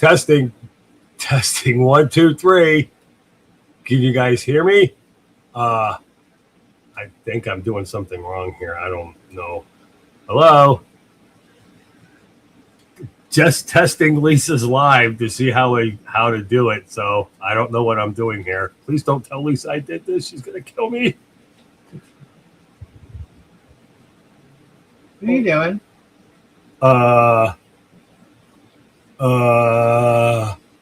Testing. Testing. 1, 2, 3. Can you guys hear me? I think I'm doing something wrong here. I don't know. Hello? Just testing Lisa's live to see how to do it. So I don't know what I'm doing here. Please don't tell Lisa I did this. She's going to kill me. What are you doing? What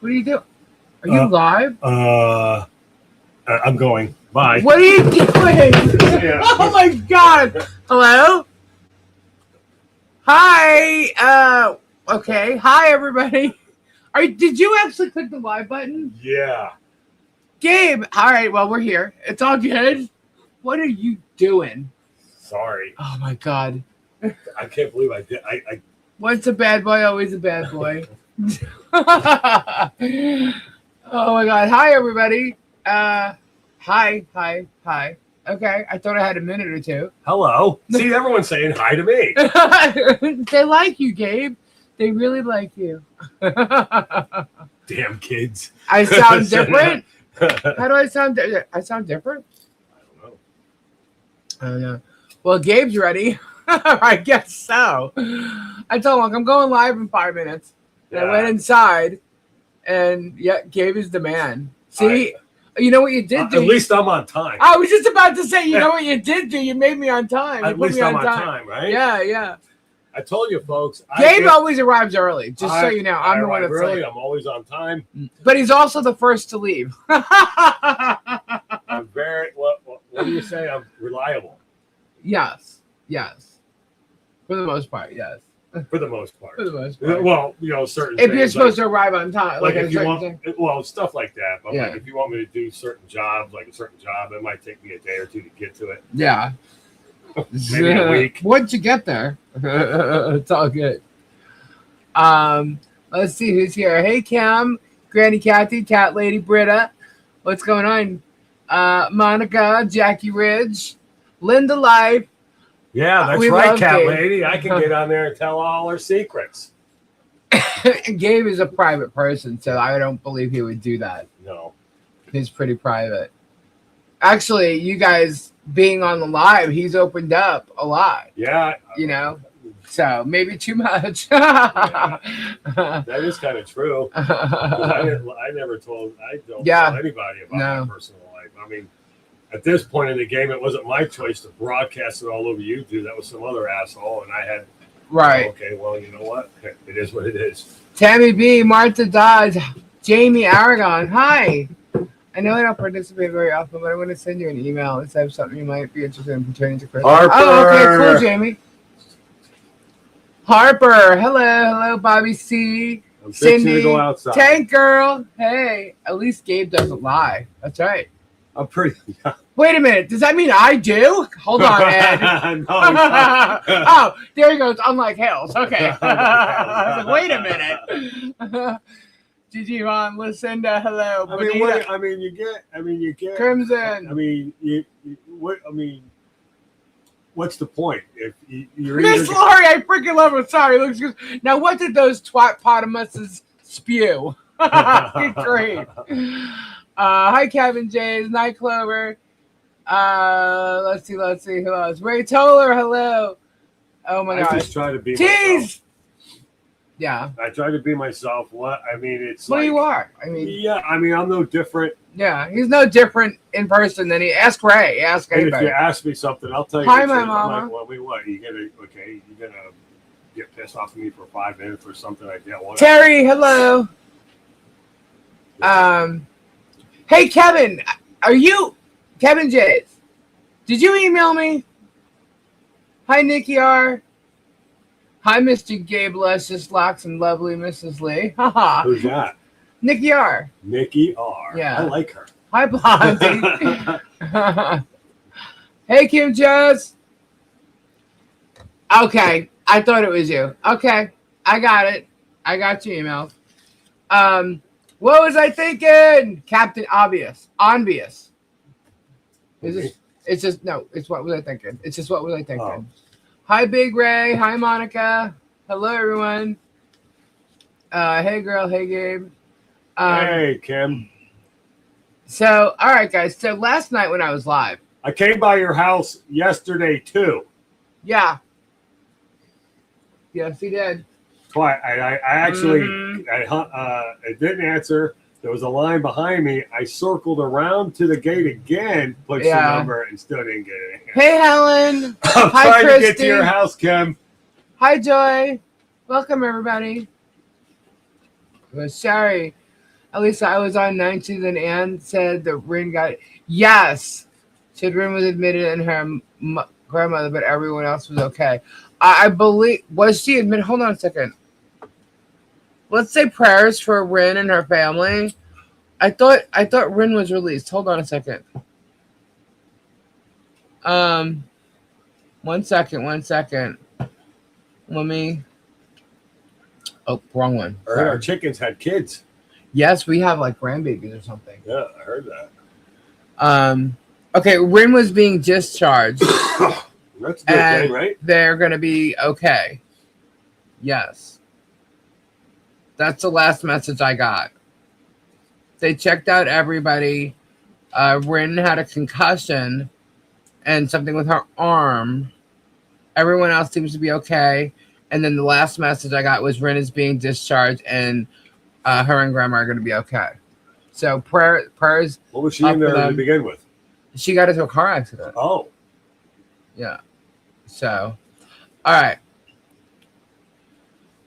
are you doing? Are you live? I'm going. Bye. What are you doing? Yeah. Oh my God. Hello? Hi. Okay. Hi, everybody. Did you actually click the live button? Yeah. Gabe. All right. Well, we're here. It's all good. What are you doing? Sorry. Oh my God. I can't believe I did. I Once a bad boy, always a bad boy. Oh my God. Hi, everybody. Hi. Okay. I thought I had a minute or two. Hello. See, everyone's saying hi to me. They like you, Gabe. They really like you. Damn kids. I sound different? How do I sound? I sound different? I don't know. Well, Gabe's ready. I guess so. I told him, I'm going live in 5 minutes. And I went inside, and yeah, Gabe is the man. See, you know what you did do? At least I'm on time. I was just about to say, you know what you did do? You made me on time. At least I'm on time, right? Yeah. I told you, folks. Gabe always arrives early, just so you know. I'm the one that's early. late. I'm always on time. But he's also the first to leave. I'm very, what do you say? I'm reliable. Yes. For the most part, yes. For the most part. Well, certain if things, you're supposed to arrive on time. Like if you want, stuff like that. But Yeah. like if you want me to do certain jobs, like a certain job, it might take me a day or two to get to it. Yeah. Maybe a week. Once you get there, it's all good. Let's see who's here. Hey, Cam, Granny Kathy, Cat Lady Britta. What's going on? Monica, Jackie Ridge, Linda Life. Yeah, that's right, Cat Lady. I can get on there and tell all her secrets. Gabe is a private person, so I don't believe he would do that. No. He's pretty private. Actually, you guys being on the live, he's opened up a lot. Yeah. So maybe too much. Yeah. That is kind of true. I don't tell anybody about my personal life. I mean, at this point in the game, it wasn't my choice to broadcast it all over YouTube. That was some other asshole, and I had. Right. Okay, well, you know what? It is what it is. Tammy B, Martha Dodge, Jamie Aragon. Hi. I know I don't participate very often, but I'm going to send you an email instead of something you might be interested in pertaining to Chris. Harper. Oh, okay, cool, Jamie. Harper. Hello, Bobby C. I'm Cindy. to go outside. Tank Girl. Hey, at least Gabe doesn't lie. That's right. I'm pretty. Wait a minute. Does that mean I do? Hold on, Ed. No, oh, there he goes. Unlike Hales. Okay. Wait a minute. Gigi Vaughn, Lucinda, hello. You get Crimson. What's the point? If you're Miss Laurie, I freaking love her. Sorry, looks good. Now, what did those twatpotamuses spew? Great. Hi, Kevin Jays, Night Clover. Let's see who else. Ray Toller, hello. Oh my gosh. I just try to be myself. Yeah. I try to be myself. It's well, you are. I'm no different. Yeah, he's no different in person than he. Ask Ray. Ask anybody. If you ask me something, I'll tell you. Hi, my mama. What? You gonna get pissed off at me for 5 minutes or something like that? Whatever. Terry, hello. Hey, Kevin, are you Kevin Jays? Did you email me? Hi, Nikki R. Hi, Mr. Gabe Luscious Locks and lovely Mrs. Lee. Who's that? Nikki R. Nikki R. Yeah. I like her. Hi, Blondie. Hey, Kim Jones. Okay, I thought it was you. Okay, I got it. I got your email. What was I thinking? Captain Obvious. It's just what was I thinking? It's just what was I thinking? Oh. Hi, Big Ray. Hi, Monica. Hello, everyone. Hey, girl. Hey, Gabe. Hey, Kim. So, all right, guys. So last night when I was live, I came by your house yesterday too. Yeah. Yes, he did. Twice. I actually I didn't answer. There was a line behind me. I circled around to the gate again, punched the number, and still didn't get it. Hey, Helen. I'm Hi, trying Christy. to get to your house, Kim. Hi, Joy. Welcome, everybody. Sorry. At least I was on 19th, and Ann said that Rin got it. Yes. Said Rin was admitted and her grandmother, but everyone else was okay. I believe, was she admitted? Hold on a second. Let's say prayers for Rin and her family. I thought Rin was released. Hold on a second. 1 second. Let me. Oh, wrong one. I heard our chickens had kids. Yes, we have like grandbabies or something. Yeah, I heard that. Okay, Rin was being discharged. That's a good thing, right? They're going to be okay. Yes. That's the last message I got. They checked out everybody. Rin had a concussion and something with her arm. Everyone else seems to be okay. And then the last message I got was Rin is being discharged and her and Grandma are going to be okay. So prayers. What was she in there to begin with? She got into a car accident. Oh. Yeah. So, all right.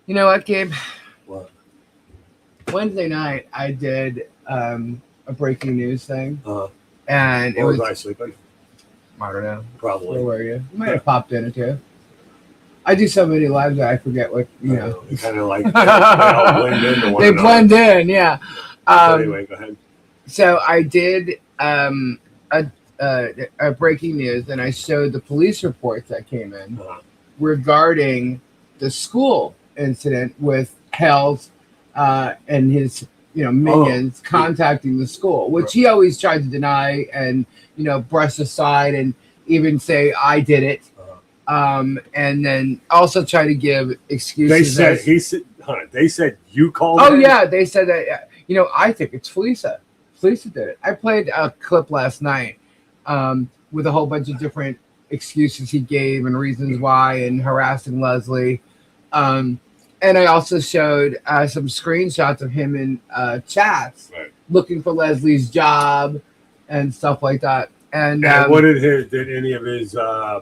You know what, Gabe? What? Wednesday night, I did a breaking news thing. And was I sleeping? I don't know. Probably. Where were you? You might have popped in it too. I do so many lives that I forget what, you know. Kind of like they all blend into one another. Blend in, yeah. Anyway, go ahead. So I did a breaking news, and I showed the police reports that came in regarding the school incident with Hales and his minions contacting the school, which he always tried to deny and brush aside and even say I did it, and then also try to give excuses. They said you called. Oh yeah, they said that. I think it's Felisa. Felisa did it. I played a clip last night with a whole bunch of different excuses he gave and reasons why, and harassing Leslie. And I also showed some screenshots of him in chats looking for Leslie's job and stuff like that. And what did any of his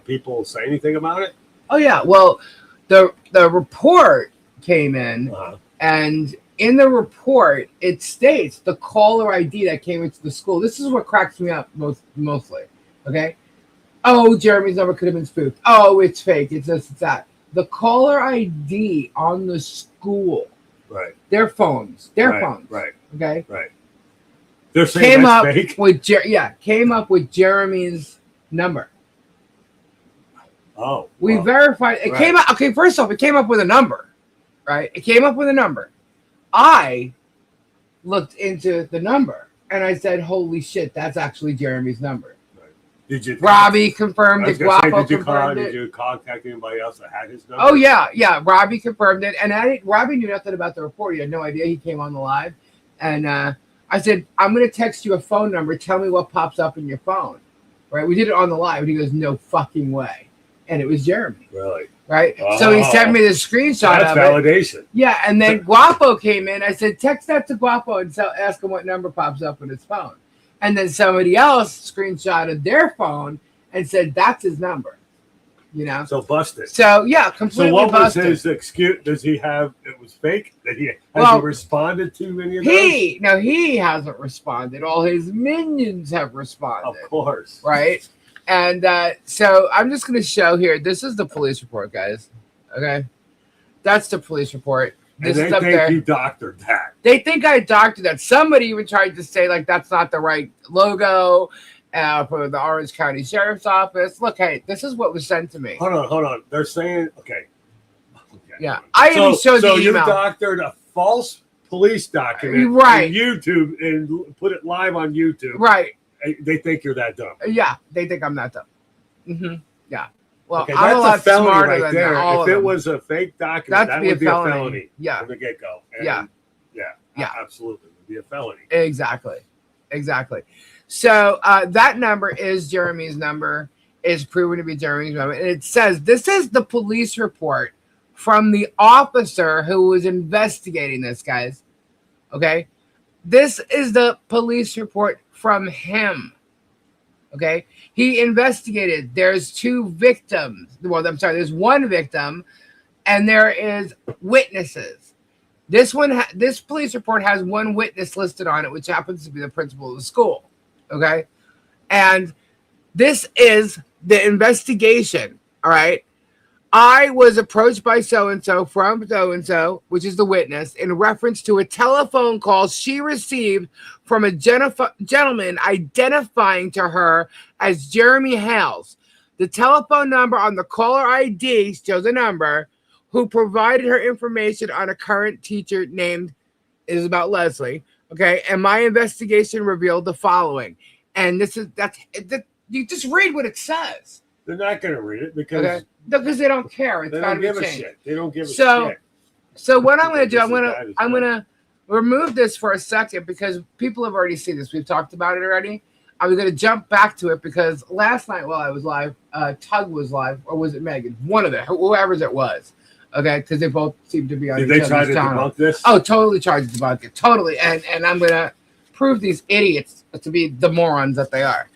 people say anything about it? Oh yeah, well, the report came in, and in the report it states the caller ID that came into the school. This is what cracks me up mostly. Okay. Oh, Jeremy's number could have been spoofed. Oh, it's fake. It's this, it's that. The caller ID on the school, their phones, right, okay, right. They're saying came up fake? came up with Jeremy's number. Oh, we verified it. Came up. Okay, first off, it came up with a number, right? It came up with a number. I looked into the number and I said, "Holy shit, that's actually Jeremy's number." Did you? Robbie confirmed it. Guapo did you confirmed it. Did you contact anybody else that had his number? Oh yeah. Robbie confirmed it, and Robbie knew nothing about the report. He had no idea. He came on the live, and I said, "I'm going to text you a phone number. Tell me what pops up in your phone." Right? We did it on the live, and he goes, "No fucking way," and it was Jeremy. Really? Right? So he sent me the screenshot of it. Validation. Yeah, and then Guapo came in. I said, "Text that to Guapo and ask him what number pops up on his phone." And then somebody else screenshotted their phone and said that's his number. So busted. So yeah, completely busted. So what was his excuse? Does he have it was fake? Has he responded to any of those? No, he hasn't responded. All his minions have responded. Of course. Right? And so I'm just gonna show here. This is the police report, guys. Okay. That's the police report. This and they think you doctored that. They think I doctored that. Somebody even tried to say like that's not the right logo for the Orange County Sheriff's Office. Look, hey, this is what was sent to me. Hold on. They're saying okay. Yeah, I even showed the email. So you doctored a false police document on YouTube and put it live on YouTube. Right. They think you're that dumb. Yeah, they think I'm that dumb. Mm-hmm. Yeah. Well, okay, I'm a lot smarter right than there. all if of it them. was a fake document, that would be a felony. Yeah. From the get-go. Yeah. Absolutely. It would be a felony. Exactly. So that number is Jeremy's number. Is proven to be Jeremy's number. And it says this is the police report from the officer who was investigating this, guys. Okay? This is the police report from him. Okay? He investigated. There's 2 victims. Well, I'm sorry, there's 1 victim, and there is witnesses. This police report has 1 witness listed on it, which happens to be the principal of the school. Okay? And this is the investigation. All right? I was approached by so-and-so from so-and-so, which is the witness, in reference to a telephone call she received from a gentleman identifying to her as Jeremy Hales. The telephone number on the caller ID shows a number who provided her information on a current teacher named, is about Leslie. Okay, and my investigation revealed the following. And you just read what it says. They're not going to read it because they don't care. It's they don't give a shit. They don't give a shit. So what I'm going to do, I'm going to remove this for a second because people have already seen this. We've talked about it already. I'm going to jump back to it because last night while I was live, Tug was live, or was it Megan? One of them, whoever's it was. Okay, because they both seem to be on each other's channel. Did they try to debunk this? Oh, totally tried to debunk it. Totally. And I'm going to prove these idiots to be the morons that they are.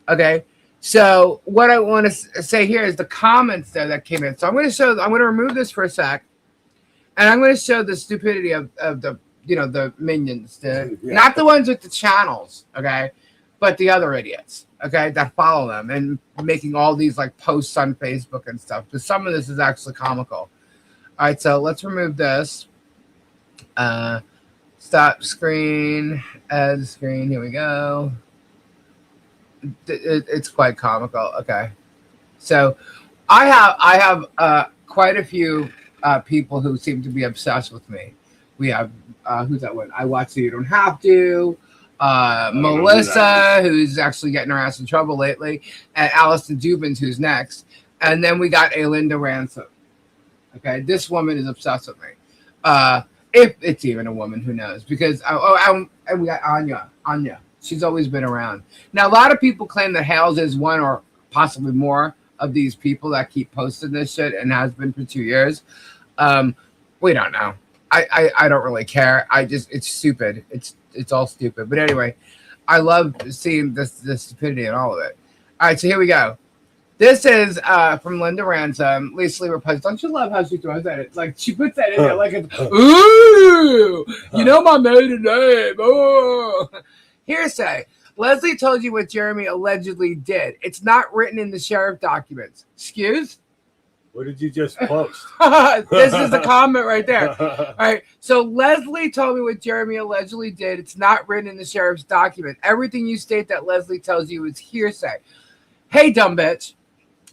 Okay. So what I want to say here is the comments there that came in. So I'm going to remove this for a sec, and I'm going to show the stupidity of the the minions, not the ones with the channels, okay, but the other idiots, okay, that follow them and making all these like posts on Facebook and stuff. Because some of this is actually comical. All right, so let's remove this. Stop screen, add screen. Here we go. It's quite comical. Okay, so I have quite a few people who seem to be obsessed with me. We have who's that one? I watch So You Don't Have to. Melissa, who's actually getting her ass in trouble lately, and Allison Dubins, who's next, and then we got Linda Ransom. Okay, this woman is obsessed with me. If it's even a woman, who knows? Because and we got Anya. She's always been around. Now, a lot of people claim that Hales is one or possibly more of these people that keep posting this shit and has been for 2 years. We don't know. I don't really care. It's stupid. It's all stupid. But anyway, I love seeing this stupidity and all of it. All right, so here we go. This is from Linda Ransom. Lisa Lee replies, don't you love how she throws that? It's like she puts that in there like it's, ooh, you know my maiden name. Oh. Hearsay. Leslie told you what Jeremy allegedly did. It's not written in the sheriff documents. Excuse? What did you just post? This is the comment right there. All right. So Leslie told me what Jeremy allegedly did. It's not written in the sheriff's document. Everything you state that Leslie tells you is hearsay. Hey, dumb bitch.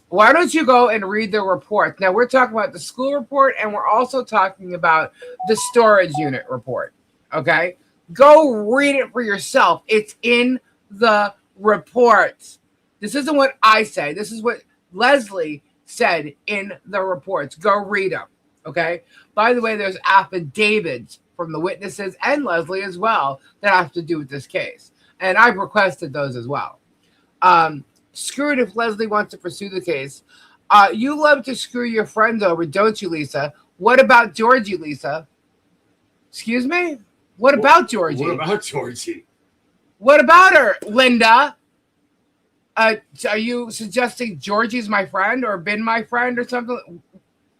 Why don't you go and read the report? Now, we're talking about the school report, and we're also talking about the storage unit report. Okay? Go read it for yourself. It's in the reports. This isn't what I say. This is what Leslie said in the reports. Go read them. Okay? By the way, there's affidavits from the witnesses and Leslie as well that have to do with this case. And I've requested those as well. Screw it if Leslie wants to pursue the case. You love to screw your friends over, don't you, Lisa? What about Georgie, Lisa? Excuse me? What about Georgie? What about Georgie? What about her, Linda? Are you suggesting Georgie's my friend or been my friend or something?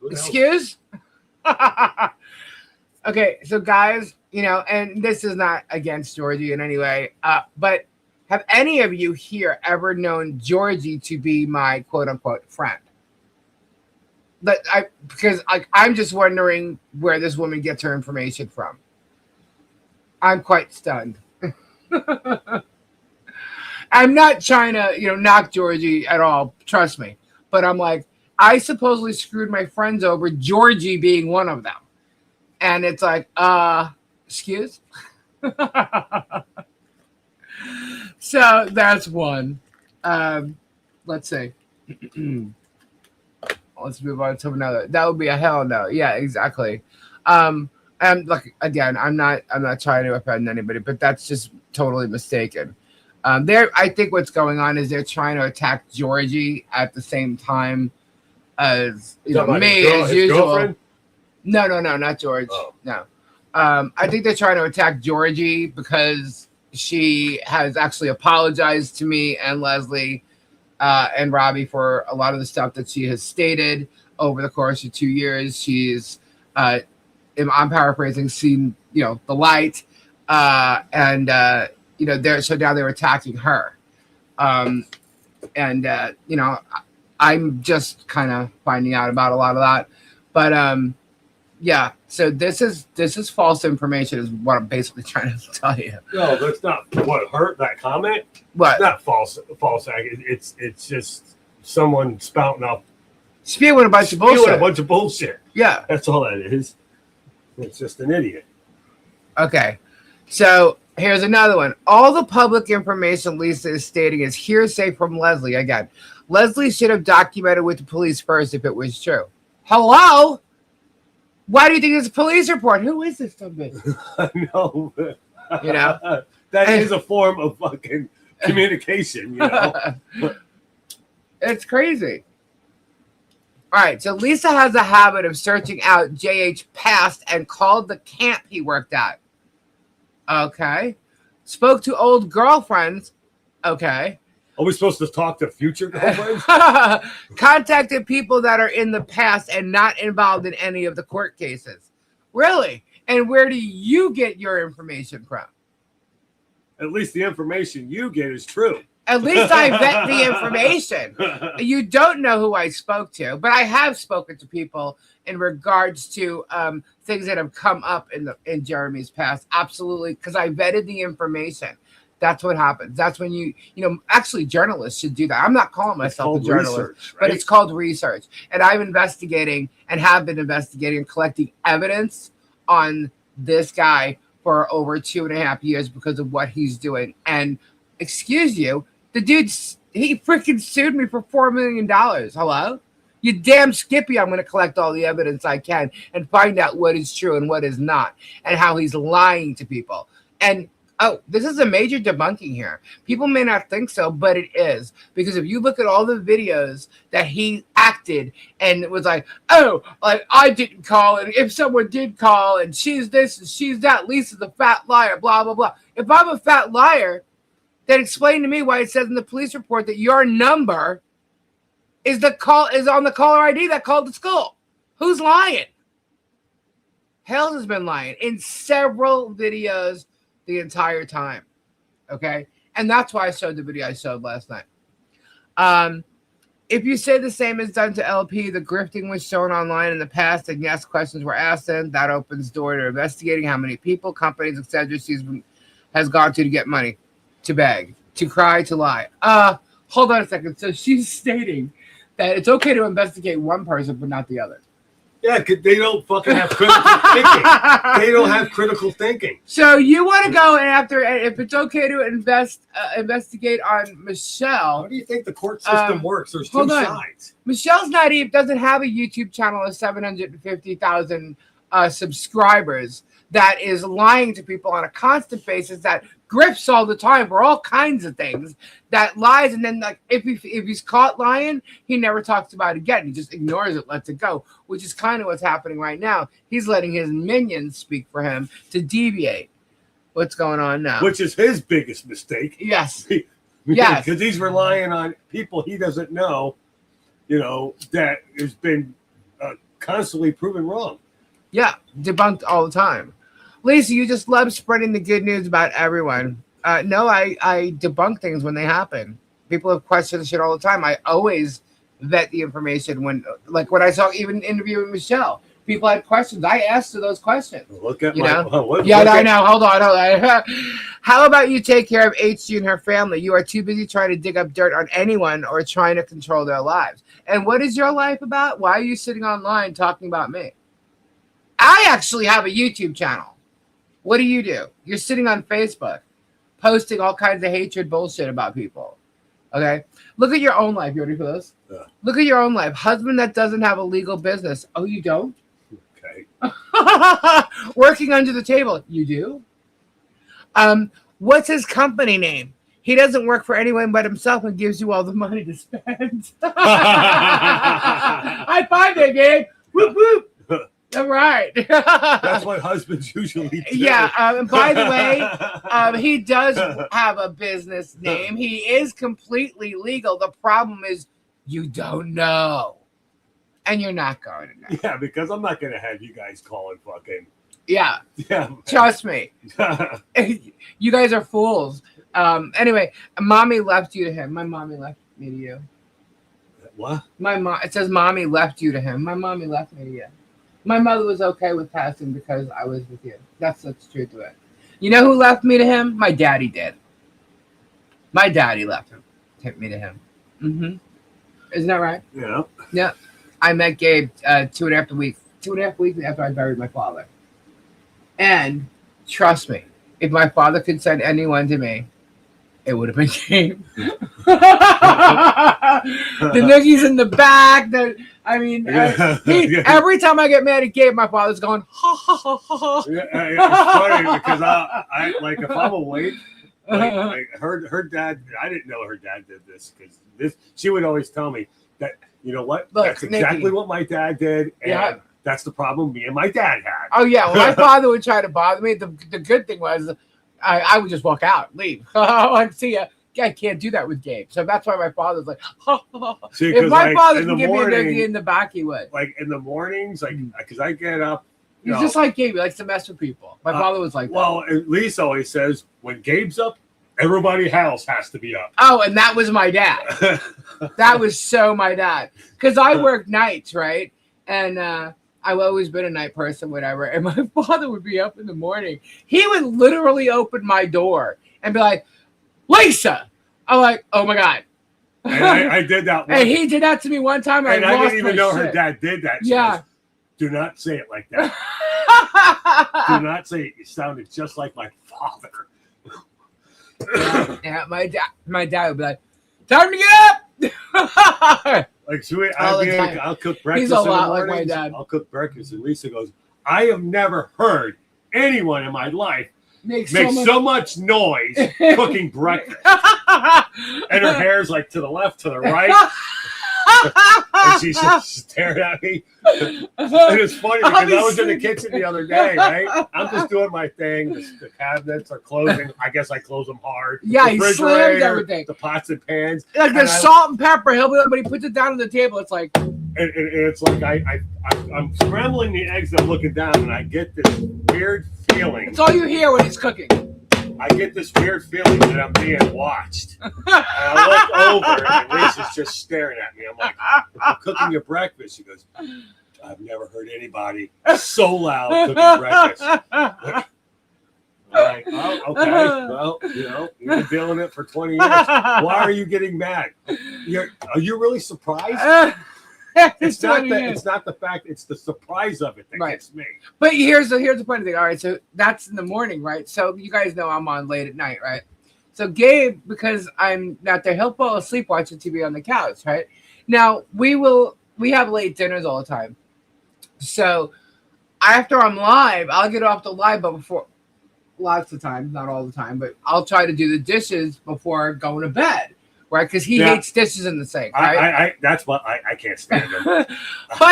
Excuse? Okay, so guys, and this is not against Georgie in any way, but have any of you here ever known Georgie to be my quote-unquote friend? Because I'm just wondering where this woman gets her information from. I'm quite stunned. I'm not trying to, knock Georgie at all. Trust me. But I'm like, I supposedly screwed my friends over, Georgie being one of them. And it's like, excuse? So that's one. Let's see. Let's move on to another. That would be a hell no. Yeah, exactly. And like again, I'm not trying to offend anybody, but that's just totally mistaken. I think what's going on is they're trying to attack Georgie at the same time as me as usual. Girlfriend? No, not George. Oh. No. I think they're trying to attack Georgie because she has actually apologized to me and Leslie and Robbie for a lot of the stuff that she has stated over the course of 2 years. She's, I'm paraphrasing, seen the light, and so now they're attacking her, and I'm just kind of finding out about a lot of that, but yeah. So this is false information, is what I'm basically trying to tell you. No, that's not what hurt that comment. What? It's not false. It's just someone spewing a bunch of bullshit. Yeah, that's all that is. It's just an idiot. Okay, so here's another one. All the public information Lisa is stating is hearsay from Leslie. Again, Leslie should have documented with the police first if it was true. Hello? Why do you think there's a police report? Who is this somebody? No. That is a form of fucking communication, It's crazy. All right, so Lisa has a habit of searching out JH past and called the camp he worked at. Okay. Spoke to old girlfriends. Okay. Are we supposed to talk to future girlfriends? Contacted people that are in the past and not involved in any of the court cases. Really? And where do you get your information from? At least the information you get is true. At least I vet the information. You don't know who I spoke to, but I have spoken to people in regards to things that have come up in Jeremy's past. Absolutely, because I vetted the information. That's what happens. That's when actually journalists should do that. I'm not calling myself a journalist, research, right? But it's called research. And I'm investigating and have been investigating and collecting evidence on this guy for over 2.5 years because of what he's doing. And excuse you, the dude, he freaking sued me for $4 million. Hello? You damn Skippy, I'm going to collect all the evidence I can and find out what is true and what is not and how he's lying to people. And this is a major debunking here. People may not think so, but it is. Because if you look at all the videos that he acted and it was like, I didn't call, and if someone did call, and she's this and she's that, Lisa's a fat liar, blah, blah, blah. If I'm a fat liar, then explain to me why it says in the police report that your number is on the caller ID that called the school. Who's lying? Hales has been lying in several videos the entire time. Okay? And that's why I showed the video I showed last night. If you say the same is done to LP, the grifting was shown online in the past, and yes, questions were asked, and that opens door to investigating how many people, companies, etc. has gone to get money, to beg, to cry, to lie. Hold on a second. So she's stating that it's okay to investigate one person, but not the other. Yeah, because they don't fucking have critical thinking. They don't have critical thinking. So you want to go after, if it's okay to investigate on Michelle. How do you think the court system works? There's two sides. Michelle's doesn't have a YouTube channel of 750,000 subscribers that is lying to people on a constant basis, that grifts all the time for all kinds of things, that lies, and then like if he's caught lying, he never talks about it again. He just ignores it, lets it go, which is kind of what's happening right now. He's letting his minions speak for him to deviate what's going on now. Which is his biggest mistake. Yes. Yes. Because he's relying on people he doesn't know, that has been constantly proven wrong. Yeah, debunked all the time. Lisa, you just love spreading the good news about everyone. No, I debunk things when they happen. People have questioned shit all the time. I always vet the information when I saw even interviewing Michelle. People had questions. I asked her those questions. Look at I know. Hold on. How about you take care of HG and her family? You are too busy trying to dig up dirt on anyone or trying to control their lives. And what is your life about? Why are you sitting online talking about me? I actually have a YouTube channel. What do? You're sitting on Facebook, posting all kinds of hatred bullshit about people. Okay. Look at your own life. You ready for this? Yeah. Look at your own life. Husband that doesn't have a legal business. Oh, you don't? Okay. Working under the table. You do? What's his company name? He doesn't work for anyone but himself and gives you all the money to spend. High five there, Gabe. Whoop, whoop. All right. That's what husbands usually do. Yeah. And by the way, he does have a business name. He is completely legal. The problem is you don't know. And you're not going to know. Yeah, because I'm not going to have you guys calling fucking. Yeah. Yeah. Trust me. You guys are fools. Anyway, mommy left you to him. My mommy left me to you. What? My mom. It says mommy left you to him. My mommy left me to you. My mother was okay with passing because I was with you. That's the truth of it. You know who left me to him? My daddy did. My daddy left me to him. Mm-hmm. Isn't that right? Yeah. Yeah. I met Gabe 2.5 weeks after I buried my father. And trust me, if my father could send anyone to me, it would have been Gabe. The noogies in the back. Every time I get mad at Gabe, my father's going, ha, ha, ha, ha. Yeah, it's funny because I like if I'm awake, like her dad. I didn't know her dad did this because she would always tell me that you know what. Look, that's exactly Nikki. what my dad did, and Yeah. that's the problem me and my dad had. Oh yeah, well, my father would try to bother me. The good thing was I would just walk out, leave. I'd see ya. I can't do that with Gabe. So that's why my father's like, See, if my like, father in can the give me a morning, noogie in the back, he would. Like in the mornings, like because I get up. He's just like Gabe. He likes to mess with people. My father was like that. Well, Lisa always says when Gabe's up, everybody else has to be up. Oh, and that was my dad. That was so my dad. Because I work nights, right? And I've always been a night person, whatever. And my father would be up in the morning. He would literally open my door and be like, Lisa! I'm like, oh my God. And I did that one. And he did that to me one time. And I didn't even know shit. her dad did that. She Yeah. goes, do not say it like that. Do not say it. You sounded just like my father. Yeah, my dad would be like, time to get up. Like, I'll cook breakfast. He's a lot in the like my mornings. dad. I'll cook breakfast, and Lisa goes, I have never heard anyone in my life make so much noise cooking breakfast. And her hair's like to the left, to the right. And she's just staring at me. And it's funny because I was in the kitchen the other day, right? I'm just doing my thing. The cabinets are closing. I guess I close them hard. Yeah, he slams everything. The pots and pans. Like the salt and pepper, but he puts it down on the table. It's like... And it's like I'm scrambling the eggs and I'm looking down and I get this weird feeling. It's all you hear when he's cooking. I get this weird feeling that I'm being watched. And I look over and Lisa's just staring at me. I'm like, I'm cooking your breakfast. She goes, I've never heard anybody so loud cooking breakfast. I'm like, oh, okay. Well, you've been dealing it for 20 years. Why are you getting mad? Are you really surprised? It's not the fact, it's the surprise of it that gets me. But here's the funny thing. All right, so that's in the morning, right? So you guys know I'm on late at night, right? So Gabe, because I'm not there, he'll fall asleep watching TV on the couch, right? Now we have late dinners all the time. So after I'm live, I'll get off the live, but before lots of times, not all the time, but I'll try to do the dishes before going to bed. Right, because he hates dishes in the sink. Right? That's what I can't stand him. But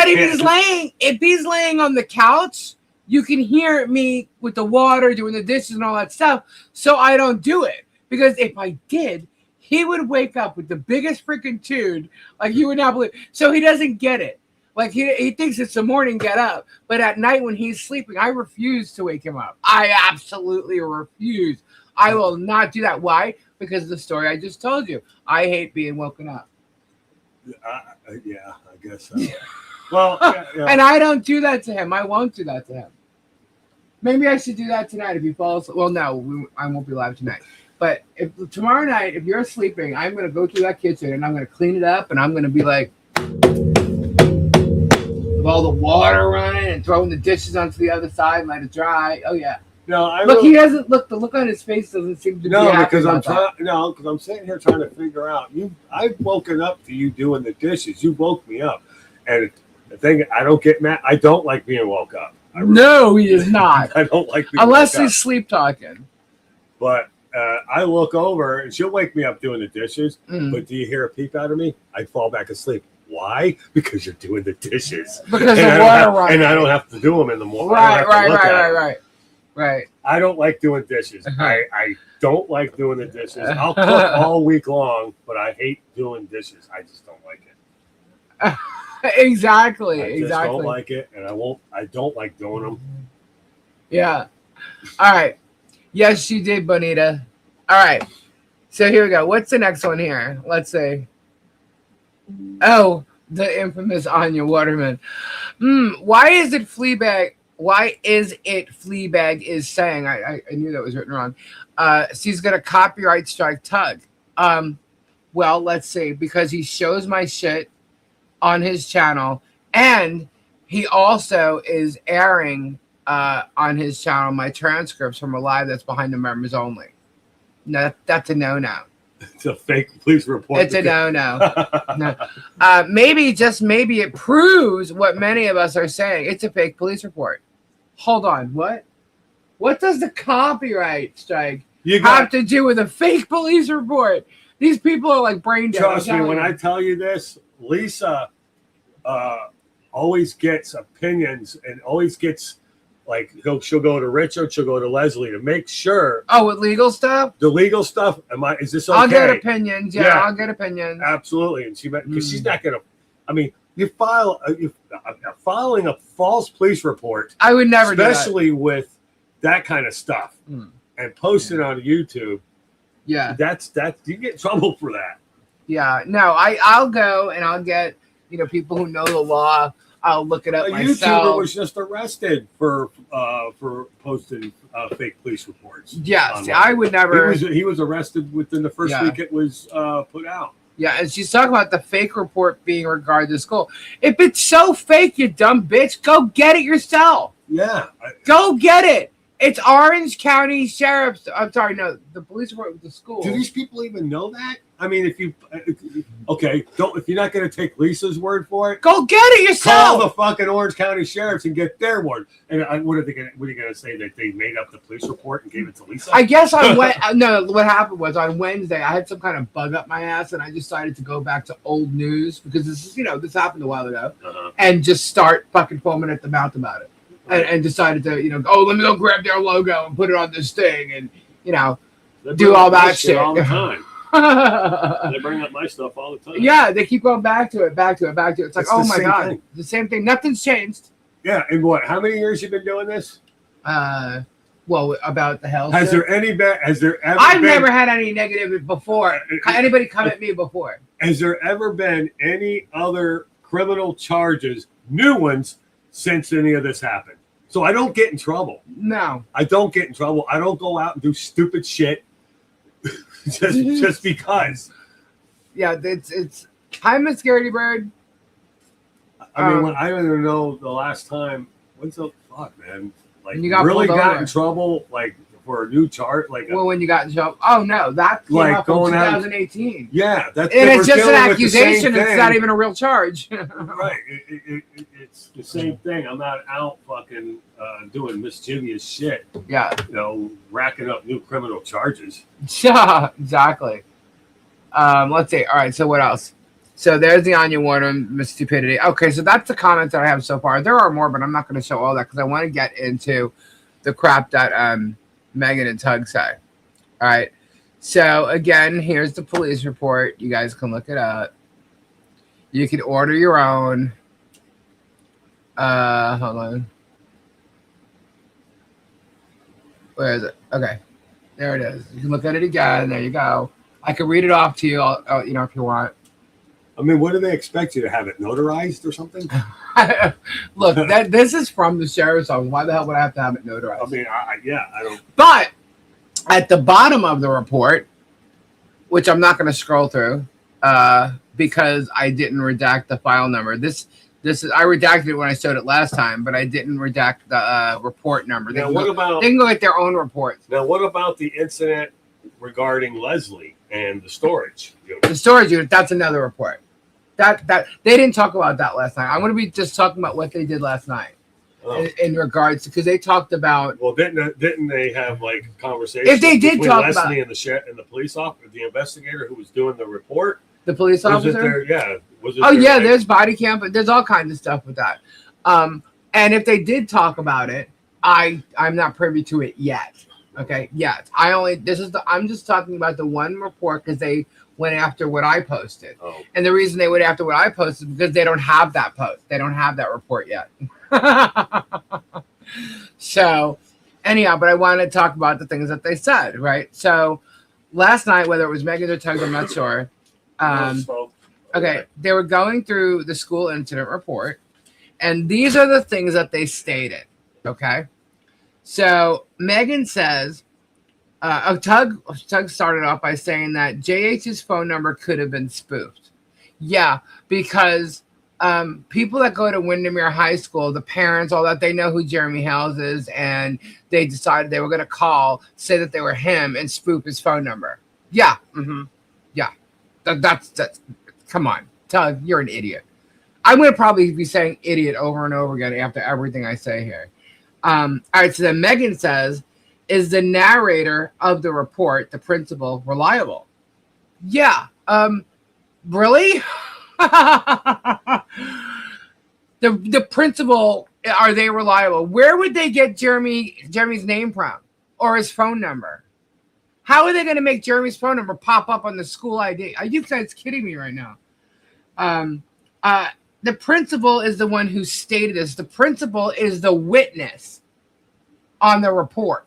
if he's laying on the couch, you can hear me with the water doing the dishes and all that stuff. So I don't do it because if I did, he would wake up with the biggest freaking tune, like you would not believe. So he doesn't get it. Like he thinks it's the morning get up, but at night when he's sleeping, I refuse to wake him up. I absolutely refuse. I will not do that. Why? Because of the story I just told you. I hate being woken up. Yeah, I guess so. Well, yeah. And I don't do that to him. I won't do that to him. Maybe I should do that tonight if he falls. Well, no, I won't be live tonight. But if tomorrow night, if you're sleeping, I'm going to go through that kitchen and I'm going to clean it up and I'm going to be like, with all the water running and throwing the dishes onto the other side and let it dry. Oh, yeah. No, he doesn't look. The look on his face doesn't seem to be happy because about because I'm sitting here trying to figure out. I've woken up to you doing the dishes. You woke me up, and the thing I don't get mad. I don't like being woke up. No, he is not. I don't like being unless woke he's up. sleep talking. But I look over and she'll wake me up doing the dishes. But do you hear a peep out of me? I fall back asleep. Why? Because you're doing the dishes. Because the water running. And I don't have to do them in the morning. Right. I don't like doing dishes. I don't like doing the dishes. I'll cook all week long, but I hate doing dishes. I just don't like it. Exactly. I just don't like it, and I don't like doing them. Yeah. All right. Yes, you did, Bonita. All right. So here we go. What's the next one here? Let's see. Oh, the infamous Anya Waterman. Why is it Fleabag? Why is it Fleabag is saying? I knew that was written wrong. She's gonna copyright strike Tug. Well, let's see, because he shows my shit on his channel, and he also is airing on his channel my transcripts from a live that's behind the members only. No, that's a no-no. It's a fake police report. It's a no-no. No. Maybe, just maybe, it proves what many of us are saying. It's a fake police report. Hold on. What? What does the copyright strike have to do with a fake police report? These people are like brain dead. Trust me when I tell you this. Lisa always gets opinions and always gets she'll go to Richard, she'll go to Leslie to make sure. Oh, with legal stuff? The legal stuff. Is this okay? I'll get opinions. Yeah, I'll get opinions. Absolutely. And because she's not gonna. I mean, you filing a false police report. I would never, especially with that kind of stuff, and posting on YouTube. Yeah, that's you get in trouble for that. Yeah, no, I'll go and I'll get people who know the law. I'll look it up myself. A YouTuber was just arrested for posting fake police reports. Yeah, see, I would never. He was arrested within the first week it was put out. Yeah, and she's talking about the fake report being regarded to school. If it's so fake, you dumb bitch, go get it yourself. Yeah, go get it. It's Orange County Sheriff's. I'm sorry, no, the police report with the school. Do these people even know that? I mean, if you're not going to take Lisa's word for it, go get it yourself. Call the fucking Orange County Sheriffs and get their word. And what are you going to say, that they made up the police report and gave it to Lisa? I guess what happened was on Wednesday I had some kind of bug up my ass, and I decided to go back to old news because this happened a while ago, and just start fucking foaming at the mouth about it. And decided to, let me go grab their logo and put it on this thing and, do all that shit. All the time. They bring up my stuff all the time. Yeah, they keep going back to it. It's like, oh my God, the same thing. Nothing's changed. Yeah, and what? How many years you been doing this? Well, about the Hales. Has there ever? I've never had any negative before. Anybody come at me before? Has there ever been any other criminal charges, new ones, since any of this happened? So I don't get in trouble. No, I don't get in trouble. I don't go out and do stupid shit just because. Yeah, it's. Hi, Miss Scaredy Bird. I mean, I don't even know the last time. When's the fuck, man? Like, you got really got in trouble, like for a new chart, like. When you got in trouble? Oh no, that came up in 2018. Yeah, and it's just an accusation. It's not even a real charge. Right. It's the same thing. I'm not out fucking doing mischievous shit. Yeah. Racking up new criminal charges. Yeah, exactly. Let's see. All right. So what else? So there's the Anya Waterman stupidity. Okay, so that's the comments that I have so far. There are more, but I'm not going to show all that because I want to get into the crap that Megan and Tug say. All right. So again, here's the police report. You guys can look it up. You can order your own. Hold on. Where is it? Okay. There it is. You can look at it again. There you go. I can read it off to you, if you want. I mean, what do they expect you to have it notarized or something? Look, this is from the sheriff's office. Why the hell would I have to have it notarized? I mean, I don't. But at the bottom of the report, which I'm not going to scroll through because I didn't redact the file number. This I redacted it when I showed it last time, but I didn't redact the report number. They can go get their own reports. Now, what about the incident regarding Leslie and the storage unit? The storage unit, that's another report. That they didn't talk about that last night. I'm going to be just talking about what they did last night in regards to, because they talked about. Well, didn't they have like conversations? If they did talk Leslie about and the police officer, the investigator who was doing the report, the police officer. There's body cam, but there's all kinds of stuff with that. And if they did talk about it, I'm not privy to it yet. Okay, yet I'm just talking about the one report because they went after what I posted. Oh. And the reason they went after what I posted is because they don't have that post. They don't have that report yet. So, anyhow, but I wanted to talk about the things that they said, right? So, last night, whether it was Megan or Tug, I'm not sure. Okay, they were going through the school incident report, and these are the things that they stated, okay? So, Megan says, Tug started off by saying that JH's phone number could have been spoofed. Yeah, because people that go to Windermere High School, the parents, all that, they know who Jeremy Hales is, and they decided they were going to say that they were him, and spoof his phone number. Yeah, yeah, that's come on, Tug, you're an idiot. I'm going to probably be saying idiot over and over again after everything I say here. All right, so then Megan says, is the narrator of the report, the principal, reliable? Yeah. Really? the principal, are they reliable? Where would they get Jeremy's name from or his phone number? How are they going to make Jeremy's phone number pop up on the school ID? Are you guys kidding me right now? The principal is the one who stated this. The principal is the witness on the report.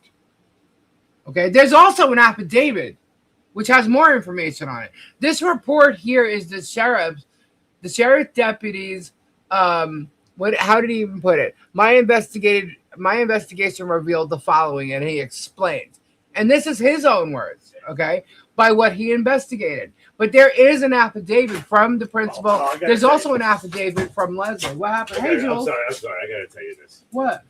Okay, there's also an affidavit which has more information on it. This report here is the sheriff deputy's. How did he even put it? My investigation revealed the following, and he explains. And this is his own words, okay, by what he investigated. But there is an affidavit from the principal. There's also an affidavit from Leslie. What happened? Okay, hey, Jules. I'm sorry. I got to tell you this. What?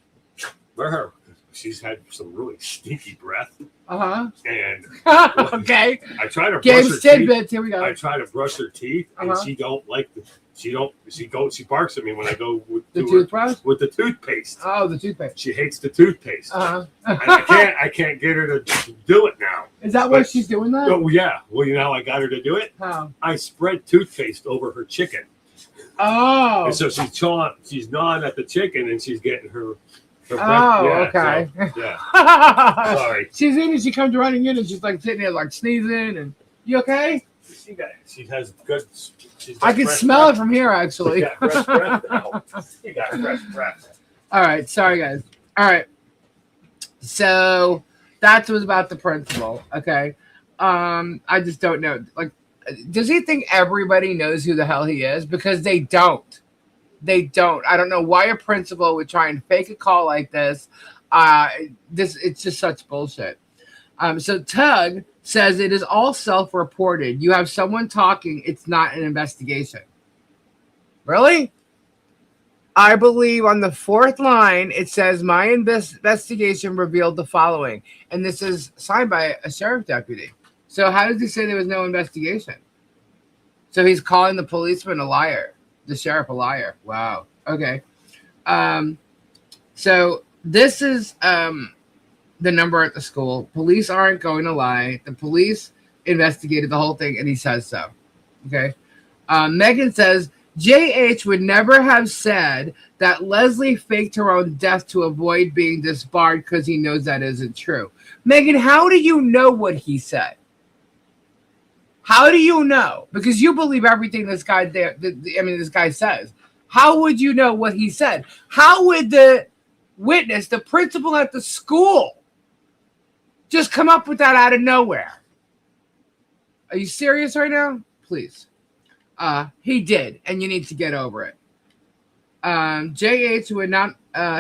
She's had some really stinky breath. And okay. I try to brush her tidbits. Here we go. I try to brush her teeth, and she don't like the. She barks at me when I go with the toothbrush with the toothpaste. Oh, the toothpaste. She hates the toothpaste. And I can't get her to do it now. Is that why she's doing that? Oh yeah. Well, you know how I got her to do it? How? I spread toothpaste over her chicken. Oh. And so she's gnawing at the chicken, and she's getting her breath. Okay. So, yeah. Sorry. She comes running in, and she's like sitting there like sneezing, and you okay? She has good. I can smell it from here, actually. You got fresh breath now. You got fresh breath. All right. Sorry, guys. All right. So that was about the principal. Okay. I just don't know. Like, does he think everybody knows who the hell he is? Because they don't. They don't. I don't know why a principal would try and fake a call like this. It's just such bullshit. So Tug says it is all self-reported. You have someone talking. It's not an investigation. Really? I believe on the fourth line, it says my investigation revealed the following. And this is signed by a sheriff deputy. So how does he say there was no investigation? So he's calling the policeman a liar. The sheriff a liar. Wow. Okay. So this is the number at the school. Police aren't going to lie. The police investigated the whole thing, and he says so. Okay. Megan says JH would never have said that Leslie faked her own death to avoid being disbarred because he knows that isn't true. Megan, how do you know what he said? How do you know? Because you believe everything this guy this guy says. How would you know what he said? How would the witness, the principal at the school, just come up with that out of nowhere? Are you serious right now? Please. He did, and you need to get over it. JH would not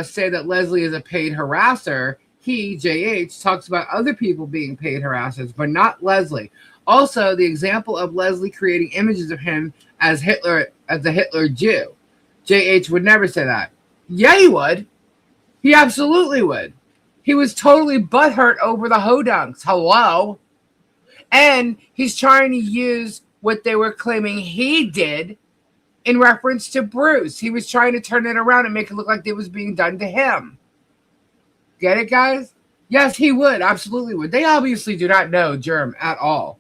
say that Leslie is a paid harasser. He, JH, talks about other people being paid harassers, but not Leslie. Also, the example of Leslie creating images of him as Hitler, as the Hitler Jew. JH would never say that. Yeah, he would. He absolutely would. He was totally butthurt over the hodunks. Hello. And he's trying to use what they were claiming he did in reference to Bruce. He was trying to turn it around and make it look like it was being done to him. Get it, guys? Yes, he would. Absolutely would. They obviously do not know Germ at all.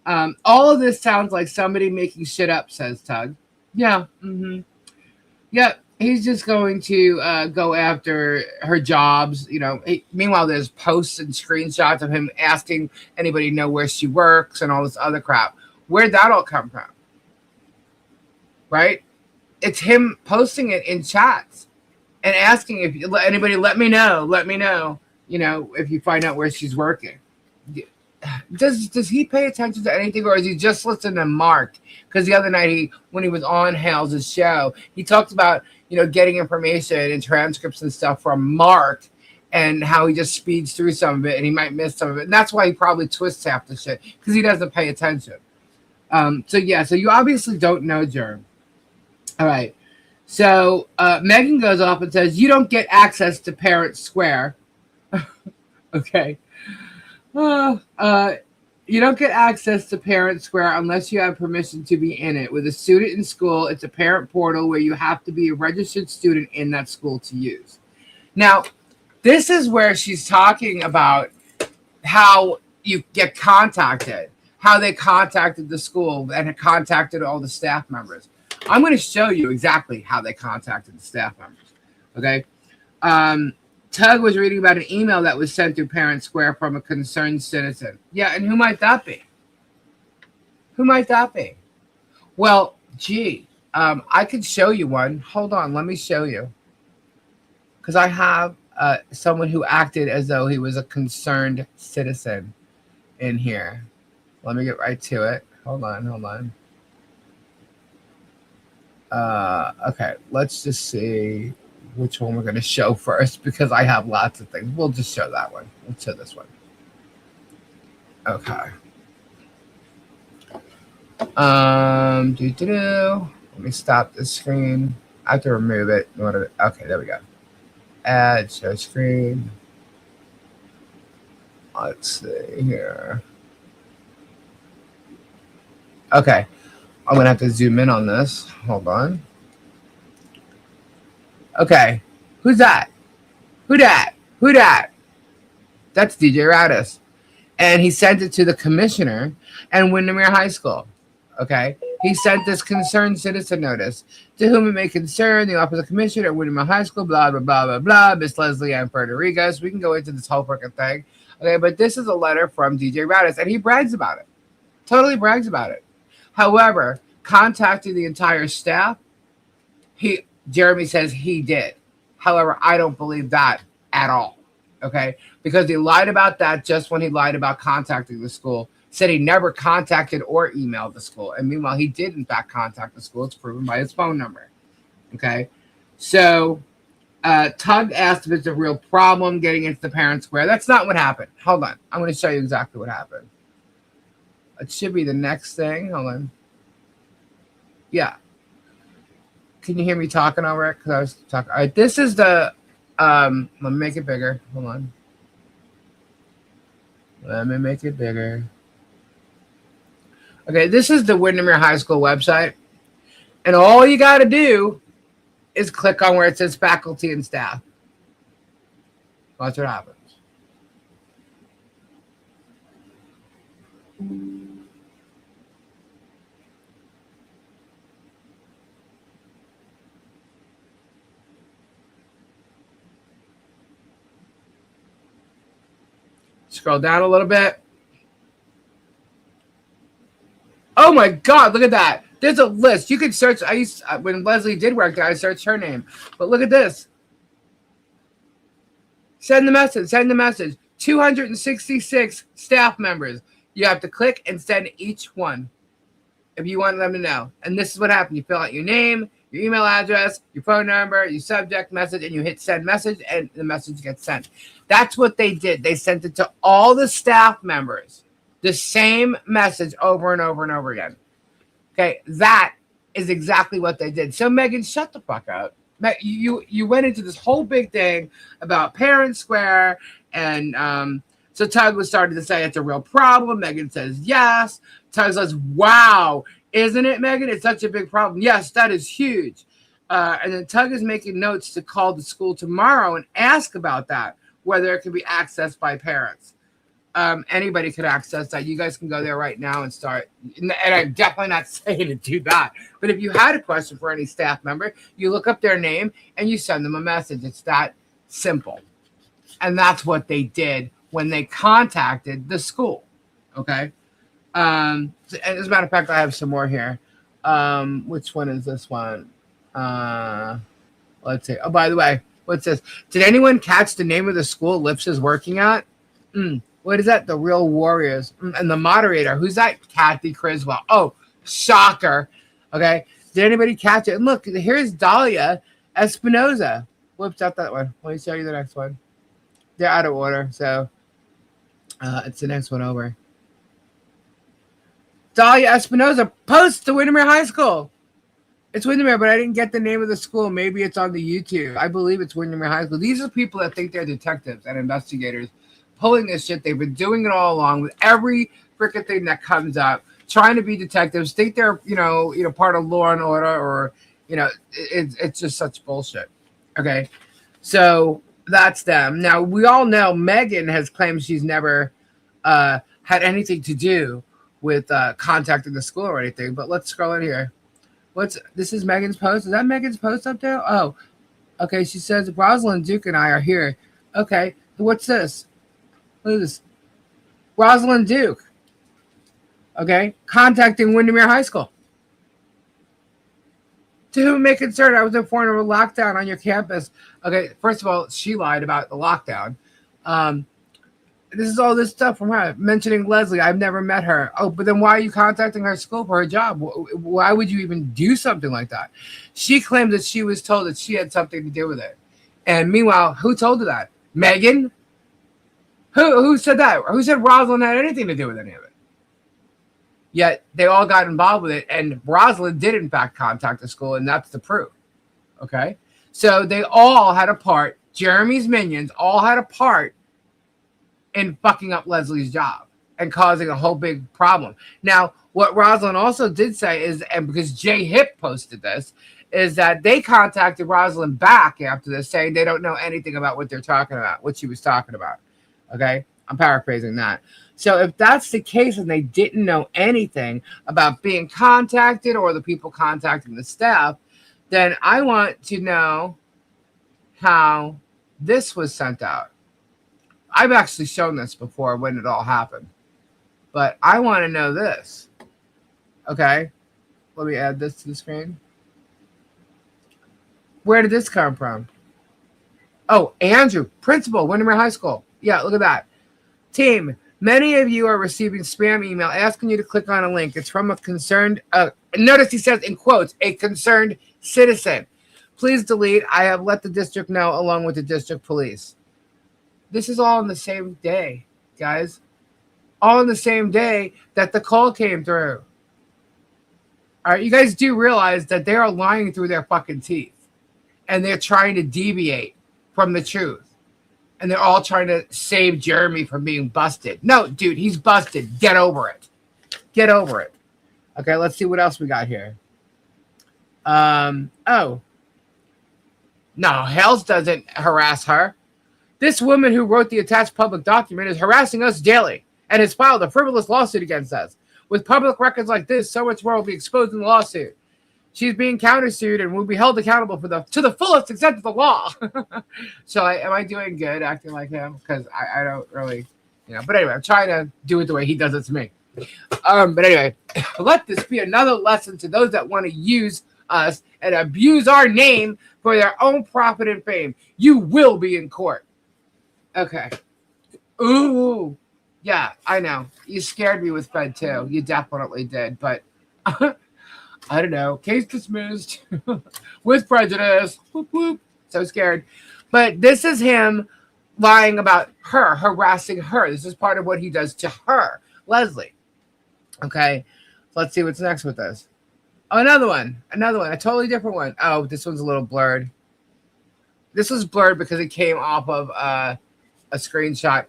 All of this sounds like somebody making shit up, says Tug. Yeah. Mm-hmm. Yep. He's just going to go after her jobs. You know. Meanwhile, there's posts and screenshots of him asking anybody know where she works and all this other crap. Where'd that all come from? Right? It's him posting it in chats and asking if anybody let me know. You know, if you find out where she's working. Does he pay attention to anything, or is he just listening to Mark? Because the other night, when he was on Hales' show, he talked about, you know, getting information and transcripts and stuff from Mark, and how he just speeds through some of it, and he might miss some of it, and that's why he probably twists half the shit, because he doesn't pay attention. So you obviously don't know Germ. All right. So Megan goes off and says, "You don't get access to Parent Square." Okay. You don't get access to Parent Square unless you have permission to be in it. With a student in school, it's a parent portal where you have to be a registered student in that school to use. Now, this is where she's talking about how you get contacted, how they contacted the school and contacted all the staff members. I'm going to show you exactly how they contacted the staff members. Okay. Tug was reading about an email that was sent through Parent Square from a concerned citizen. Yeah, and who might that be? Who might that be? Well, gee, I could show you one. Hold on, let me show you. Because I have someone who acted as though he was a concerned citizen in here. Let me get right to it. Hold on. Okay, let's just see which one we're going to show first, because I have lots of things. We'll just show that one. Let's show this one. Okay. Let me stop the screen. I have to remove it. Okay, there we go. Add show screen. Let's see here. Okay. I'm going to have to zoom in on this. Hold on. Okay. Who's that? Who dat? That's DJ Radis. And he sent it to the commissioner and Windermere High School. Okay. He sent this concerned citizen notice. To whom it may concern the office of commissioner at Windermere High School, blah, blah, blah, blah, blah, Miss Leslie Ann Federico. So we can go into this whole freaking thing. Okay. But this is a letter from DJ Radis, and he brags about it. Totally brags about it. However, contacting the entire staff, Jeremy says he did. However, I don't believe that at all. Okay? Because he lied about that just when he lied about contacting the school. Said he never contacted or emailed the school. And meanwhile, he did, in fact, contact the school. It's proven by his phone number. Okay? So, Tug asked if it's a real problem getting into the Parent Square. That's not what happened. Hold on. I'm going to show you exactly what happened. It should be the next thing. Hold on. Yeah. Can you hear me talking over it? Because I was talking. All right, this is the, let me make it bigger. Hold on. Let me make it bigger. Okay, this is the Windermere High School website. And all you got to do is click on where it says faculty and staff. Watch what happens. Scroll down a little bit. Oh my God, look at that. There's a list. You can search. When Leslie did work there, I searched her name. But look at this. Send the message. 266 staff members. You have to click and send each one if you want them to know. And this is what happened. You fill out your name, your email address, your phone number, your subject message, and you hit send message, and the message gets sent. That's what they did. They sent it to all the staff members, the same message over and over and over again. Okay, that is exactly what they did. So Megan, shut the fuck up. You went into this whole big thing about Parent Square, and so Tug was starting to say it's a real problem. Megan says yes. Tug says, wow, isn't it, Megan? It's such a big problem. Yes, that is huge. And then Tug is making notes to call the school tomorrow and ask about that, whether it can be accessed by parents. Anybody could access that. You guys can go there right now and start. And I'm definitely not saying to do that. But if you had a question for any staff member, you look up their name and you send them a message. It's that simple. And that's what they did when they contacted the school. Okay. And as a matter of fact, I have some more here. Which one is this one? Let's see. Oh, by the way, what's this? Did anyone catch the name of the school Lips is working at? What is that? The Real Warriors. And the moderator, who's that? Kathy Criswell. Oh, shocker. Okay. Did anybody catch it? And look, here's Dahlia Espinoza. Whoops, out that one. Let me show you the next one. They're out of order, so it's the next one over. Dahlia Espinoza posts to Windermere High School. It's Windermere, but I didn't get the name of the school. Maybe it's on the YouTube. I believe it's Windermere High School. These are people that think they're detectives and investigators pulling this shit. They've been doing it all along with every freaking thing that comes up, trying to be detectives, think they're, part of Law and Order, or, it's just such bullshit. Okay. So that's them. Now, we all know Megan has claimed she's never had anything to do with contacting the school or anything, but let's scroll in here. This is Megan's post. Is that Megan's post up there? Oh, okay. She says, Rosalind Duke and I are here. Okay. What's this? What is this? Rosalind Duke. Okay. Contacting Windermere High School. To whom may concern, I was informed of a lockdown on your campus. Okay. First of all, she lied about the lockdown. This is all this stuff from her mentioning Leslie. I've never met her. Oh, but then why are you contacting her school for her job? Why would you even do something like that? She claimed that she was told that she had something to do with it. And meanwhile, who told her that? Megan? Who said that? Who said Rosalind had anything to do with any of it? Yet they all got involved with it, and Rosalind did in fact contact the school, and that's the proof. Okay? So they all had a part. Jeremy's minions all had a part in fucking up Leslie's job and causing a whole big problem. Now, what Rosalind also did say is, and because Jay Hip posted this, is that they contacted Rosalind back after this, saying they don't know anything about what they're talking about, what she was talking about. Okay? I'm paraphrasing that. So if that's the case and they didn't know anything about being contacted or the people contacting the staff, then I want to know how this was sent out. I've actually shown this before when it all happened, but I want to know this. Okay, let me add this to the screen. Where did this come from? Oh, Andrew, principal, Windermere High School. Yeah, look at that. Team, many of you are receiving spam email asking you to click on a link. It's from a concerned, notice he says in quotes, a concerned citizen. Please delete. I have let the district know along with the district police. This is all on the same day, guys. All on the same day that the call came through. All right, you guys do realize that they are lying through their fucking teeth. And they're trying to deviate from the truth. And they're all trying to save Jeremy from being busted. No, dude, he's busted. Get over it. Get over it. Okay, let's see what else we got here. Oh. No, Hales doesn't harass her. This woman who wrote the attached public document is harassing us daily and has filed a frivolous lawsuit against us. With public records like this, so much more will be exposed in the lawsuit. She's being countersued and will be held accountable to the fullest extent of the law. So am I doing good acting like him? Because I don't really, But anyway, I'm trying to do it the way he does it to me. But anyway, let this be another lesson to those that want to use us and abuse our name for their own profit and fame. You will be in court. Okay. Ooh. Yeah, I know. You scared me with Fed too. You definitely did. But I don't know. Case dismissed with prejudice. Whoop, whoop. So scared. But this is him lying about her, harassing her. This is part of what he does to her, Leslie. Okay. Let's see what's next with this. Oh, another one, a totally different one. Oh, this one's a little blurred. This was blurred because it came off of a screenshot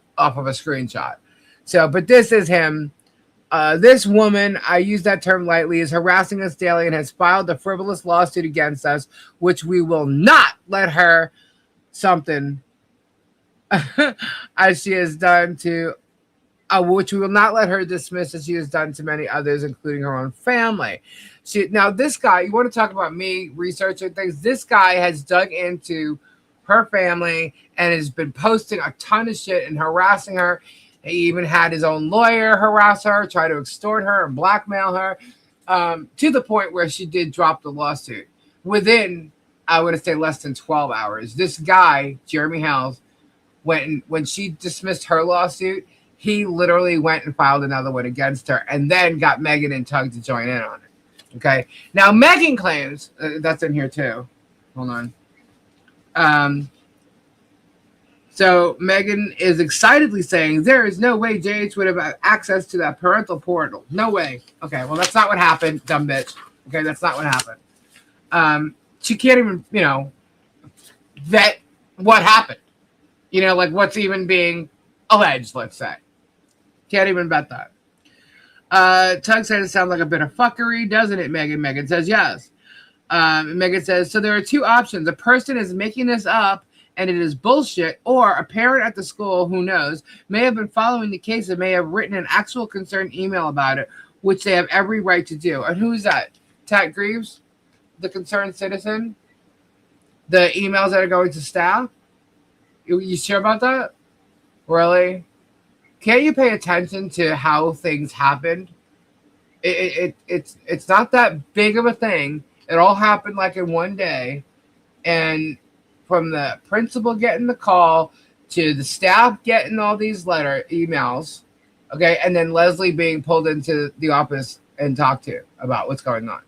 So, but this is him. This woman, I use that term lightly, is harassing us daily and has filed a frivolous lawsuit against us, which we will not let her something as she has done to, which we will not let her dismiss as she has done to many others, including her own family. Now, this guy, you want to talk about me researching things? This guy has dug into her family and has been posting a ton of shit and harassing her. He even had his own lawyer harass her, try to extort her and blackmail her, to the point where she did drop the lawsuit. Within, I would say, less than 12 hours, this guy, Jeremy Hales, when she dismissed her lawsuit, he literally went and filed another one against her and then got Megan and Tug to join in on it. Okay. Now, Megan claims, that's in here too. Hold on. So Megan is excitedly saying, there is no way JH would have access to that parental portal. No way. Okay, well, that's not what happened, dumb bitch. Okay, that's not what happened. She can't even, vet what happened. Like what's even being alleged, let's say. Can't even vet that. Tug said it sounds like a bit of fuckery, doesn't it, Megan? Megan says yes. Megan says, so there are two options. A person is making this up and it is bullshit, or a parent at the school who knows may have been following the case and may have written an actual concerned email about it, which they have every right to do. And who is that? Tat Greaves, the concerned citizen? The emails that are going to staff? You sure about that? Really? Can't you pay attention to how things happened? It's not that big of a thing. It all happened like in one day, and from the principal getting the call to the staff getting all these emails, okay, and then Leslie being pulled into the office and talked to about what's going on,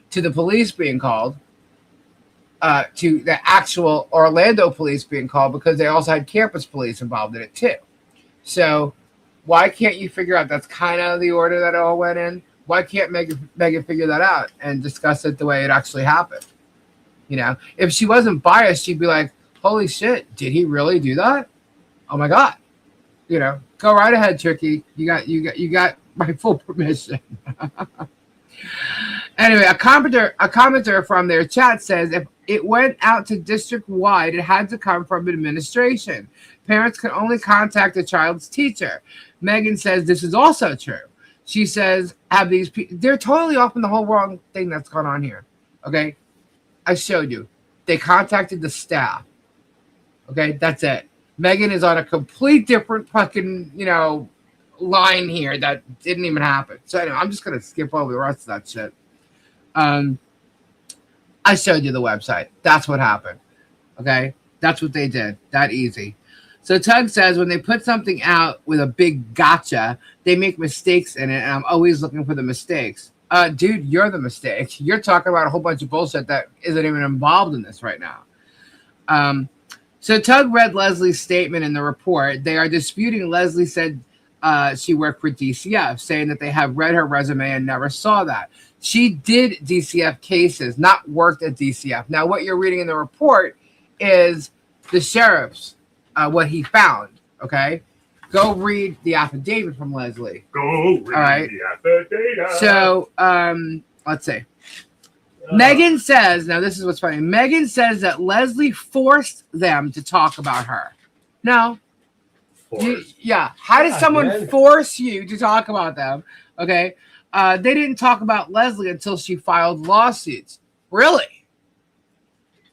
to the police being called, to the actual Orlando police being called, because they also had campus police involved in it too. So why can't you figure out that's kind of the order that it all went in? Why can't Megan figure that out and discuss it the way it actually happened? If she wasn't biased, she'd be like, holy shit, did he really do that? Oh my God. Go right ahead, Tricky. You got my full permission. Anyway, a commenter from their chat says, if it went out to district wide, it had to come from administration. Parents can only contact the child's teacher. Megan says this is also true. She says, they're totally off in the whole wrong thing that's going on here. Okay. I showed you. They contacted the staff. Okay, that's it. Megan is on a complete different fucking, line here that didn't even happen. So anyway, I'm just going to skip over the rest of that shit. I showed you the website. That's what happened. Okay, that's what they did. That easy. So Tug says when they put something out with a big gotcha, they make mistakes in it, and I'm always looking for the mistakes. Dude, you're the mistake. You're talking about a whole bunch of bullshit that isn't even involved in this right now. So Tug read Leslie's statement in the report. They are disputing Leslie said she worked for DCF, saying that they have read her resume and never saw that. She did DCF cases, not worked at DCF. Now, what you're reading in the report is the sheriff's, what he found, okay? Go read the affidavit from Leslie. Go read the affidavit. So, let's see. Megan says, now this is what's funny. Megan says that Leslie forced them to talk about her. No. How did someone force you to talk about them? Okay. They didn't talk about Leslie until she filed lawsuits. Really?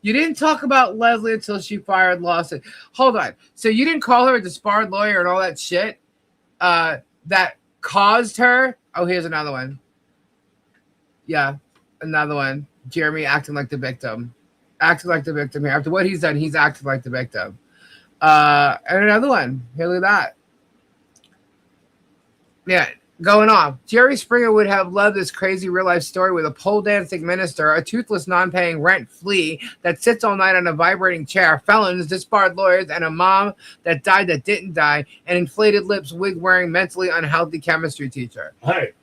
You didn't talk about Leslie until she filed lawsuits. Hold on. So you didn't call her a disbarred lawyer and all that shit that caused her? Oh, here's another one. Yeah, another one. Jeremy acting like the victim. Acting like the victim here. After what he's done, he's acting like the victim. And another one. Here, look at that. Yeah. Going on. Jerry Springer would have loved this crazy real-life story with a pole-dancing minister, a toothless, non-paying rent flea that sits all night on a vibrating chair, felons, disbarred lawyers, and a mom that died that didn't die, and inflated lips, wig-wearing, mentally unhealthy chemistry teacher. Hey.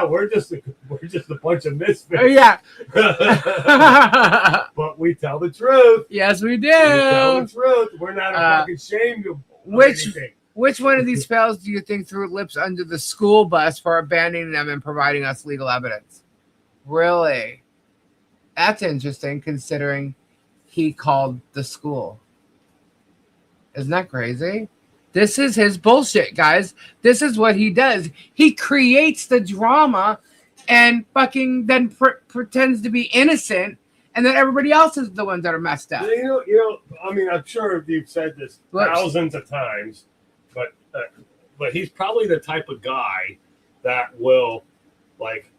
we're just a bunch of misfits. Yeah. But we tell the truth. Yes, we do. We tell the truth. We're not fucking ashamed of anything. Which one of these fellas do you think threw lips under the school bus for abandoning them and providing us legal evidence? Really? That's interesting, considering he called the school. Isn't that crazy? This is his bullshit, guys. This is what he does. He creates the drama and fucking then pretends to be innocent, and then everybody else is the ones that are messed up. You know. I mean, I'm sure you've said this thousands of times, but he's probably the type of guy that will, like,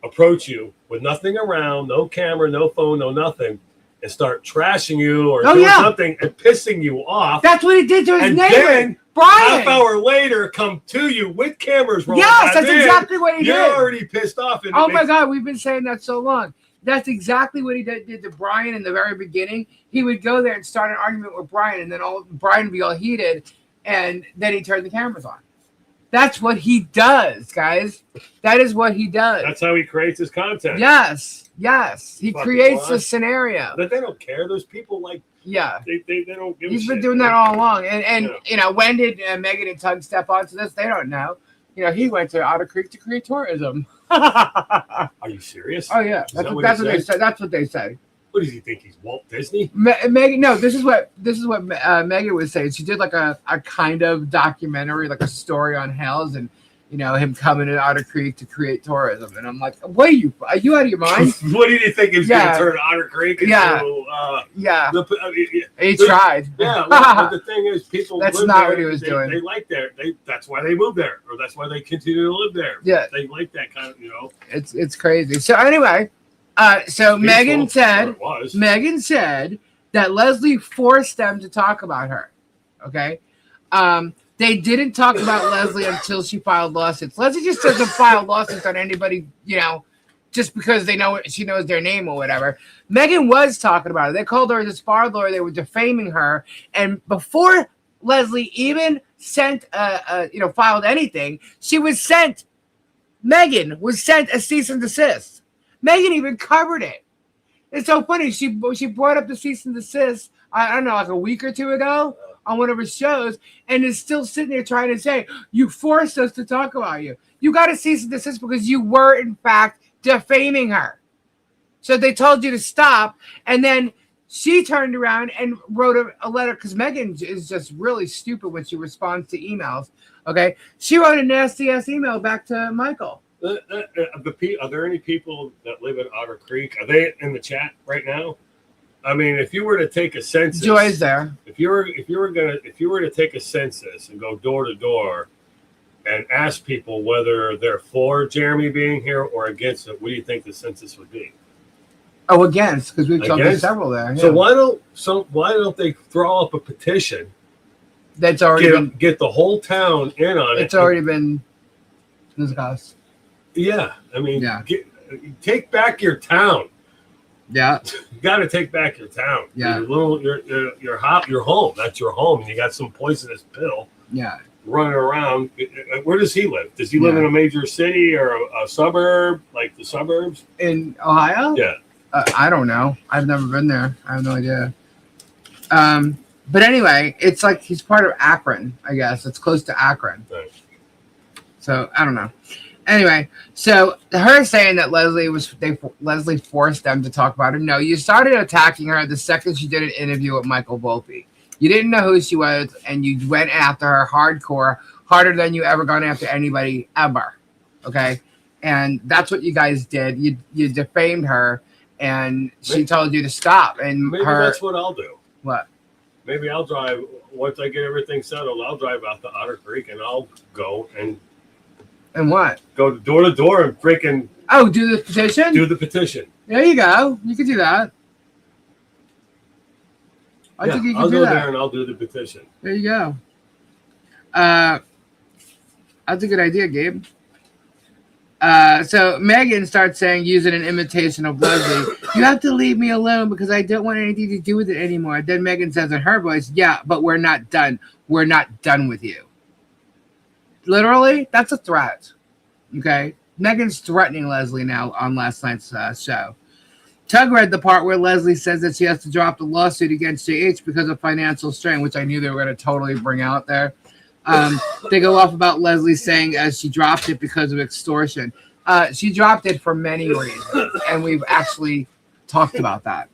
approach you with nothing around, no camera, no phone, no nothing, and start trashing you or doing something and pissing you off. That's what he did to his neighbor, then, Brian. Half hour later, come to you with cameras rolling. Yes, that's exactly what he did. You're already pissed off. Oh my God, we've been saying that so long. That's exactly what he did to Brian in the very beginning. He would go there and start an argument with Brian, and then Brian would be all heated, and then he turned the cameras on. That's what he does, guys. That is what he does. That's how he creates his content. Yes. He creates a scenario. But they don't care. There's people like, they don't give a shit. He's been doing that all along. And you know, when did Megan and Tug step onto this? They don't know. You know, he went to Otter Creek to create tourism. Are you serious? Oh yeah, that's what they said. That's what they say. What does he think? He's Walt Disney? Megan, no. This is what Megan was saying. She did like a kind of documentary, like a story on Hales, and you know him coming to Otter Creek to create tourism. And I'm like, wait, are you out of your mind? What did you think he was going to turn Otter Creek into? He tried. Yeah, well, the thing is, people. That's not what he was doing. They like there. That's why they moved there, or that's why they continue to live there. Yeah, they like that kind of. You know, it's crazy. So anyway. So Megan said that Leslie forced them to talk about her. Okay. They didn't talk about Leslie until she filed lawsuits. Leslie just doesn't file lawsuits on anybody, you know, just because she knows their name or whatever. Megan was talking about it. They called her this bar lawyer. They were defaming her. And before Leslie even filed anything, Megan was sent a cease and desist. Megan even covered it. It's so funny. She brought up the cease and desist, I don't know, like a week or two ago on one of her shows, and is still sitting there trying to say, you forced us to talk about you. You got to cease and desist because you were, in fact, defaming her. So they told you to stop, and then she turned around and wrote a letter, because Megan is just really stupid when she responds to emails, okay? She wrote a nasty-ass email back to Michael. Are there any people that live in Otter Creek? Are they in the chat right now? I mean, if you were to take a census, Joy's there. If you were to take a census and go door to door and ask people whether they're for Jeremy being here or against it, what do you think the census would be? Oh, against, because we've talked to several there. Yeah. So why don't they throw up a petition? That's already get the whole town in on it. It's already been discussed. Yeah, I mean, take back your town. Yeah, you got to take back your town. Yeah, your home. That's your home. And you got some poisonous pill. Yeah, running around. Where does he live? Does he live in a major city or a suburb, like the suburbs in Ohio? Yeah, I don't know. I've never been there. I have no idea. But anyway, it's like he's part of Akron. I guess it's close to Akron. Right. So I don't know. Anyway, so her saying that Leslie forced them to talk about her. No, you started attacking her the second she did an interview with Michael Volpe. You didn't know who she was, and you went after her hardcore, harder than you ever gone after anybody ever. Okay, and that's what you guys did. You defamed her, and she told you to stop. And maybe that's what I'll do. What? Maybe I'll drive once I get everything settled. I'll drive out to Otter Creek, and I'll go and. And what? Go door to door and freaking. Oh, do the petition? Do the petition. There you go. You can do that. I think you can I'll do go that. there and I'll do the petition. There you go. That's a good idea, Gabe. So Megan starts saying, using an imitation of Leslie, you have to leave me alone because I don't want anything to do with it anymore. Then Megan says in her voice, yeah, but we're not done. We're not done with you. Literally, that's a threat. Okay? Megan's threatening Leslie now on last night's show. Tug read the part where Leslie says that she has to drop the lawsuit against JH because of financial strain, which I knew they were going to totally bring out there. They go off about Leslie saying she dropped it because of extortion. She dropped it for many reasons, and we've actually talked about that.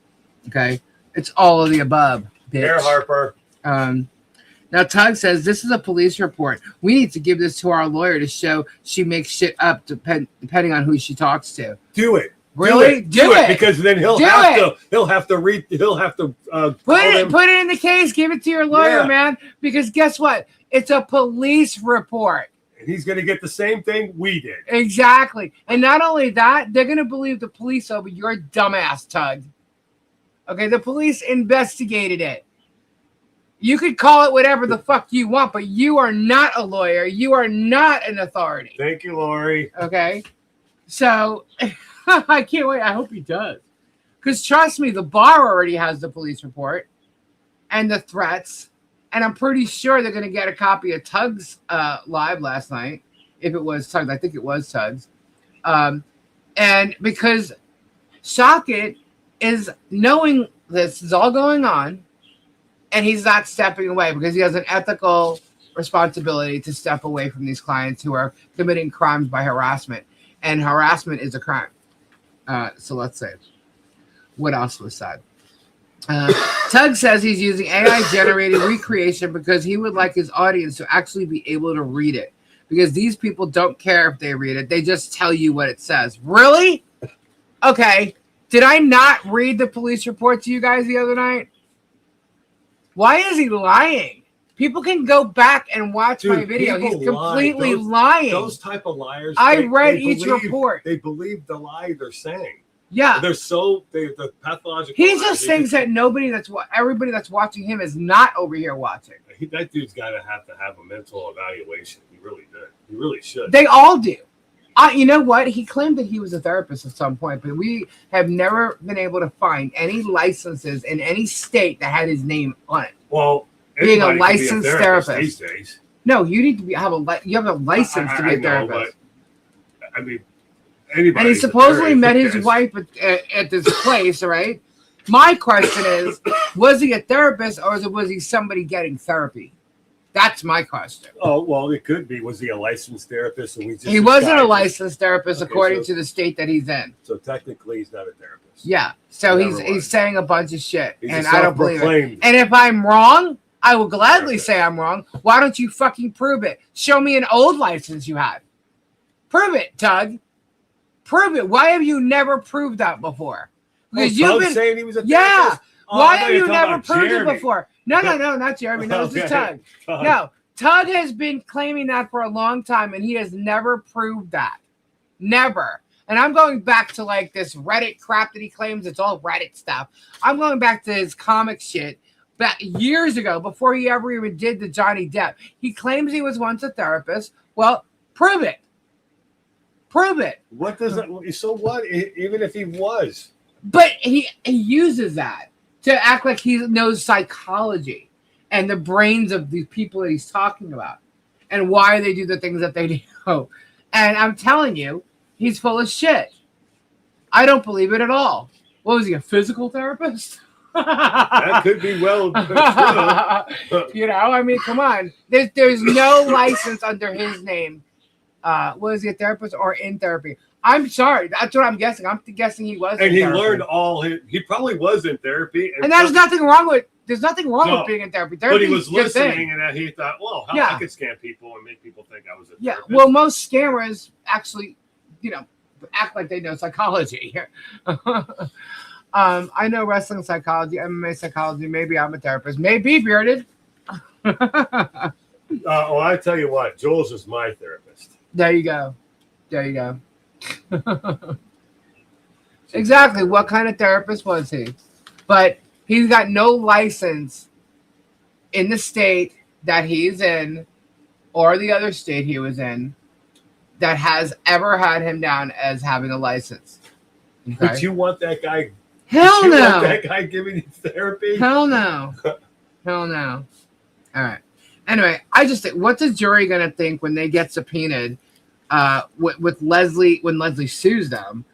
Okay? It's all of the above, bitch. Here, Harper. Now, Tug says, this is a police report. We need to give this to our lawyer to show she makes shit up depending on who she talks to. Do it. Really? Do it. Because then he'll have to put it in the case. Give it to your lawyer, man. Because guess what? It's a police report. And he's going to get the same thing we did. Exactly. And not only that, they're going to believe the police over your dumbass, Tug. Okay, the police investigated it. You could call it whatever the fuck you want, but you are not a lawyer. You are not an authority. Thank you, Lori. Okay? So, I can't wait. I hope he does. Because trust me, the bar already has the police report and the threats. And I'm pretty sure they're going to get a copy of Tug's live last night. If it was Tug's. I think it was Tug's. And because Socket is knowing this is all going on, and he's not stepping away because he has an ethical responsibility to step away from these clients who are committing crimes by harassment. And harassment is a crime. So let's see. What else was said? Tug says he's using AI-generated recreation because he would like his audience to actually be able to read it. Because these people don't care if they read it. They just tell you what it says. Really? Okay. Did I not read the police report to you guys the other night? Why is he lying? People can go back and watch my video. He's completely lying. Those type of liars. I read each report. They believe the lie they're saying. Yeah. They're pathological. He just thinks that everybody that's watching him is not over here watching. That dude's got to have a mental evaluation. He really did. He really should. They all do. You know what? He claimed that he was a therapist at some point, but we have never been able to find any licenses in any state that had his name on it. Well, being a licensed therapist these days. No, you need to have a license to be a therapist. But, I mean, anybody. And he supposedly met his wife at this place, right? My question is, was he a therapist or was he somebody getting therapy? That's my question. Oh, well, it could be. Was he a licensed therapist? And he wasn't a licensed therapist according to the state that he's in. So technically, he's not a therapist. Yeah. So he's saying a bunch of shit, and I don't believe it. And if I'm wrong, I will gladly say I'm wrong. Why don't you fucking prove it? Show me an old license you had. Prove it, Tug. Prove it. Why have you never proved that before? Because you've been saying he was a therapist. Yeah. Why have you never proved it before? No, not Jeremy. No, this is Tug. No, Tug has been claiming that for a long time, and he has never proved that. Never. And I'm going back to like this Reddit crap that he claims. It's all Reddit stuff. I'm going back to his comic shit back years ago before he ever even did the Johnny Depp. He claims he was once a therapist. Well, prove it. Prove it. What does that? So what? Even if he was. But he uses that to act like he knows psychology and the brains of the people that he's talking about and why they do the things that they do. And I'm telling you, he's full of shit. I don't believe it at all. What was he, a physical therapist? That could be well true. You know, I mean, come on. There's no license under his name. Was he a therapist or in therapy? I'm sorry. That's what I'm guessing. I'm guessing he was. And he learned he probably was in therapy. And there's nothing wrong with with being in therapy. But he was listening and he thought, well, I could scam people and make people think I was a therapist. Well, most scammers actually, act like they know psychology. I know wrestling psychology, MMA psychology. Maybe I'm a therapist. Maybe bearded. I tell you what, Jules is my therapist. There you go. Exactly. What kind of therapist was he? But he's got no license in the state that he's in or the other state he was in that has ever had him down as having a license. Okay? But you want that guy? Hell no. Want that guy giving you therapy? Hell no. Hell no. All right. Anyway, I just think, what's the jury going to think when they get subpoenaed with Leslie, when Leslie sues them,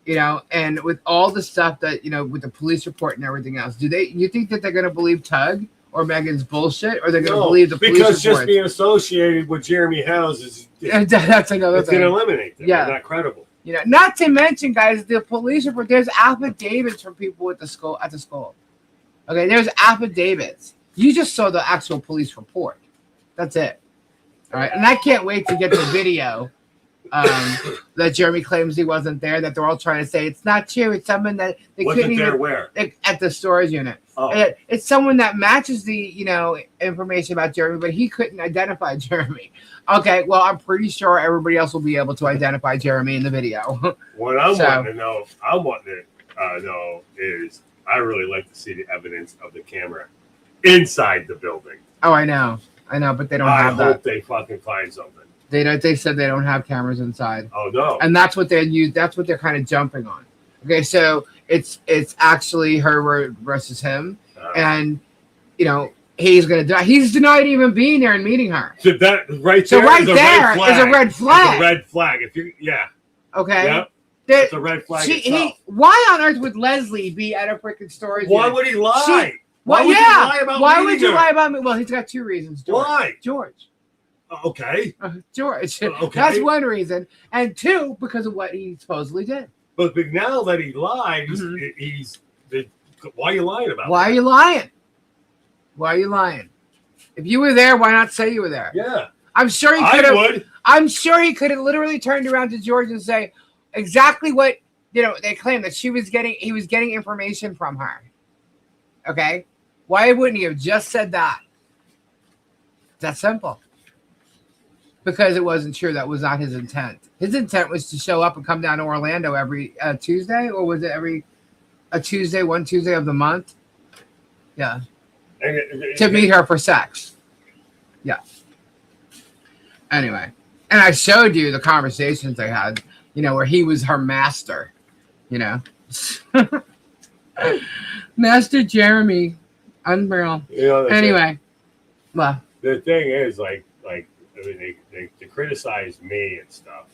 and with all the stuff that, with the police report and everything else? You think that they're going to believe Tug or Megan's bullshit, or they're going to believe the police report? Because just being associated with Jeremy Hales is that's another thing. It's going to eliminate them. Yeah. They're not credible. Not to mention, guys, the police report, there's affidavits from people at the school. Okay, there's affidavits. You just saw the actual police report. That's it. All right, and I can't wait to get the video that Jeremy claims he wasn't there, that they're all trying to say it's not true. It's someone that they couldn't even where? At the storage unit. Oh. It's someone that matches the information about Jeremy, but he couldn't identify Jeremy. Okay, well, I'm pretty sure everybody else will be able to identify Jeremy in the video. What I'm wanting to know is I really like to see the evidence of the camera inside the building. Oh, I know, but they don't have that. I hope they fucking find something. They said they don't have cameras inside. Oh no! And that's what they use. That's what they're kind of jumping on. Okay, so it's actually her versus him, and he's gonna die. He's denied even being there and meeting her. So that right there, is a red flag. It's a red flag. If you okay. Yep. It's a red flag. Why on earth would Leslie be at a freaking storage? Why would he lie? Why would you lie about me? Why would you lie about me? Well, he's got two reasons. Why? George. Okay. George. Okay. That's one reason. And two, because of what he supposedly did. But now that he lied, why are you lying about Why are you lying? Why are you lying? If you were there, why not say you were there? Yeah. I'm sure he could have. I'm sure he could have literally turned around to George and say exactly what they claim that he was getting information from her. Okay? Why wouldn't he have just said that? That's simple. Because it wasn't true. That was not his intent. His intent was to show up and come down to Orlando every Tuesday, or was it one Tuesday of the month? Yeah. To meet her for sex. Yeah. Anyway. And I showed you the conversations they had, where he was her master, Master Jeremy. Unreal. Anyway. Well. The thing is, they criticize me and stuff,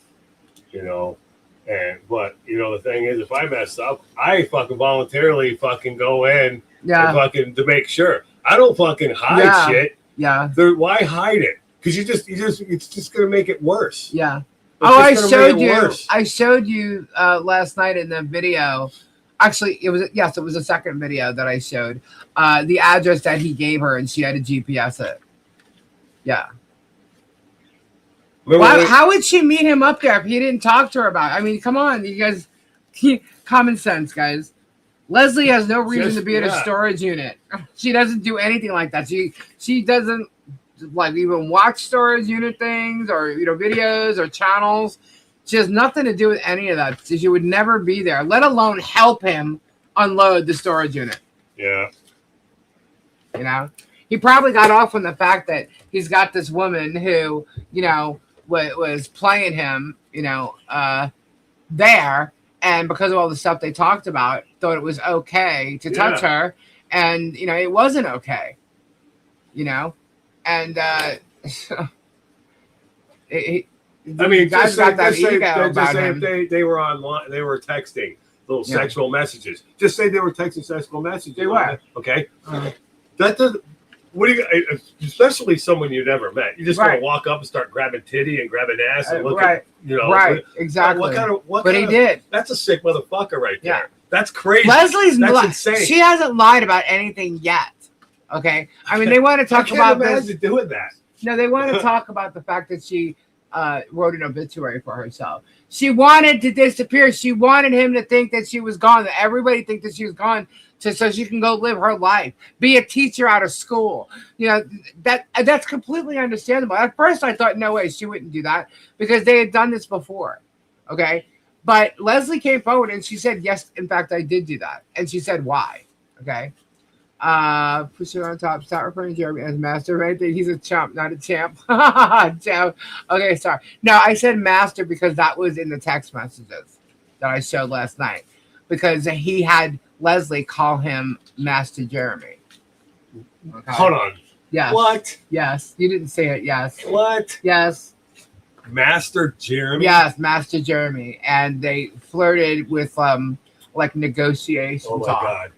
but the thing is, if I mess up, I fucking voluntarily fucking go in and fucking to make sure. I don't fucking hide shit. Yeah. Why hide it? Because it's just gonna make it worse. Yeah. I showed you last night in the video. Actually, it was the second video that I showed. The address that he gave her, and she had to GPS it. Yeah. How would she meet him up there if he didn't talk to her about it? I mean, come on, you guys. Common sense, guys. Leslie has no reason to be in a storage unit. She doesn't do anything like that. She doesn't even watch storage unit things or videos or channels. She has nothing to do with any of that. She would never be there, let alone help him unload the storage unit. Yeah. He probably got off on the fact that he's got this woman who, was playing him, there, and because of all the stuff they talked about, thought it was okay to touch her, and it wasn't okay, and guys got that ego about him. They were online, they were texting little sexual messages. Just say they were texting sexual messages. They were. Okay. That doesn't. What do you? Especially someone you never met. You just want to walk up and start grabbing titty and grabbing ass and look at exactly. But he did. That's a sick motherfucker right there. Yeah. That's crazy. Leslie's insane. She hasn't lied about anything yet. Okay. I mean, they want to talk about this. I can't imagine doing that. No, they want to talk about the fact that she wrote an obituary for herself. She wanted to disappear. She wanted him to think that she was gone. That everybody think that she was gone. So she can go live her life, be a teacher out of school. That's completely understandable. At first, I thought, no way, she wouldn't do that because they had done this before. Okay. But Leslie came forward and she said, yes, in fact, I did do that. And she said, why? Okay. Push it on top. Stop referring to Jeremy as master. Right? He's a chump, not a champ. Champ. Okay, sorry. No, I said master because that was in the text messages that I showed last night. Because he had Leslie call him Master Jeremy. Okay. Hold on. Yes. What? Yes. You didn't say it. Yes. What? Yes. Master Jeremy? Yes, Master Jeremy. And they flirted with like negotiation talk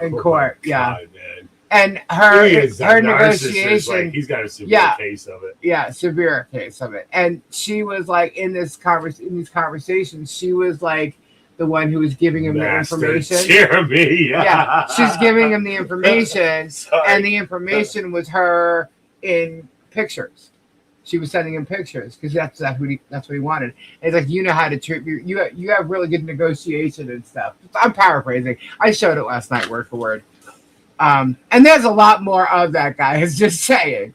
in court. Yeah. God, man. And her negotiation, like, he's got a severe case of it. Yeah, severe case of it. And she was like in these conversations, she was like the one who was giving him the information. Jeremy, yeah, she's giving him the information, and the information was her in pictures. She was sending him pictures because that's what he wanted. And it's like, you know how to treat you have really good negotiation and stuff. I'm paraphrasing. I showed it last night word for word. And there's a lot more of that guy. It's just saying.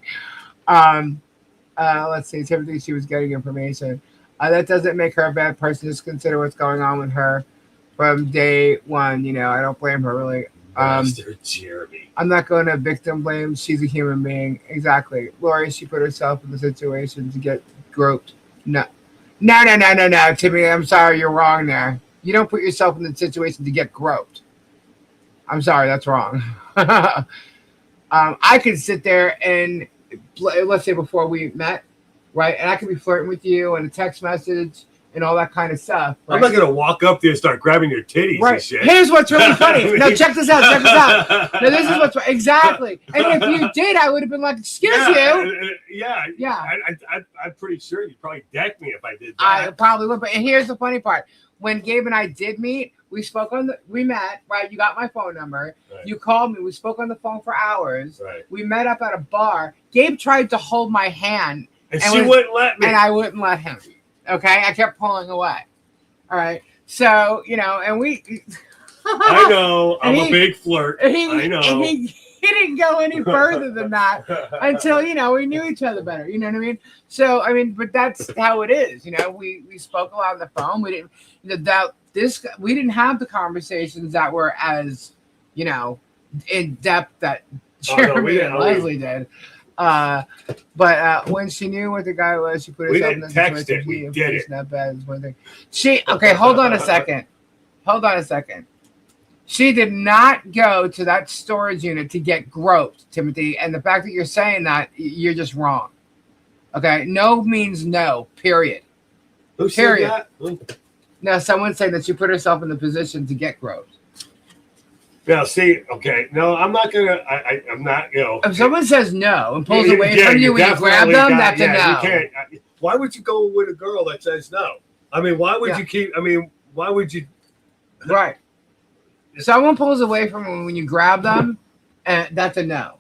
Let's see. Typically, she was getting information. That doesn't make her a bad person. Just consider what's going on with her from day one. You know, I don't blame her really. Master Jeremy. I'm not going to victim blame. She's a human being. Exactly. Lori, she put herself in the situation to get groped. No, Timmy. I'm sorry. You're wrong there. You don't put yourself in the situation to get groped. I'm sorry. That's wrong. I could sit there and let's say before we met, right? And I could be flirting with you and a text message and all that kind of stuff. Right? I'm not gonna walk up there and start grabbing your titties and shit. Here's what's really funny. No, check this out. No, this is what's exactly. And if you did, I would have been like, "Excuse you." Yeah. I'm pretty sure you'd probably deck me if I did that. I probably would. But here's the funny part: when Gabe and I did meet, we met, right? You got my phone number. Right. You called me. We spoke on the phone for hours. Right. We met up at a bar. Gabe tried to hold my hand. And she wouldn't let me. And I wouldn't let him. Okay? I kept pulling away. All right. So, you know, and we... I know. I'm a big flirt. I know. And he didn't go any further than that until, you know, we knew each other better. You know what I mean? So, I mean, but that's how it is. You know, we spoke a lot on the phone. We didn't... we didn't have the conversations that were as, you know, in depth that Jeremy and Leslie did. But when she knew what the guy was, she put herself in the situation. We did it. Not bad is one thing. Hold on a second. She did not go to that storage unit to get groped, Timothy. And the fact that you're saying that, you're just wrong. Okay, no means no. Period. Who said that? No, someone saying that she put herself in the position to get groped. Yeah, see, okay. No, I'm not going to, I'm not, you know. If someone says no and pulls away from you when you grab them, that's a no. You can't. Why would you go with a girl that says no? I mean, why would you? Right. Someone pulls away from you when you grab them, and that's a no.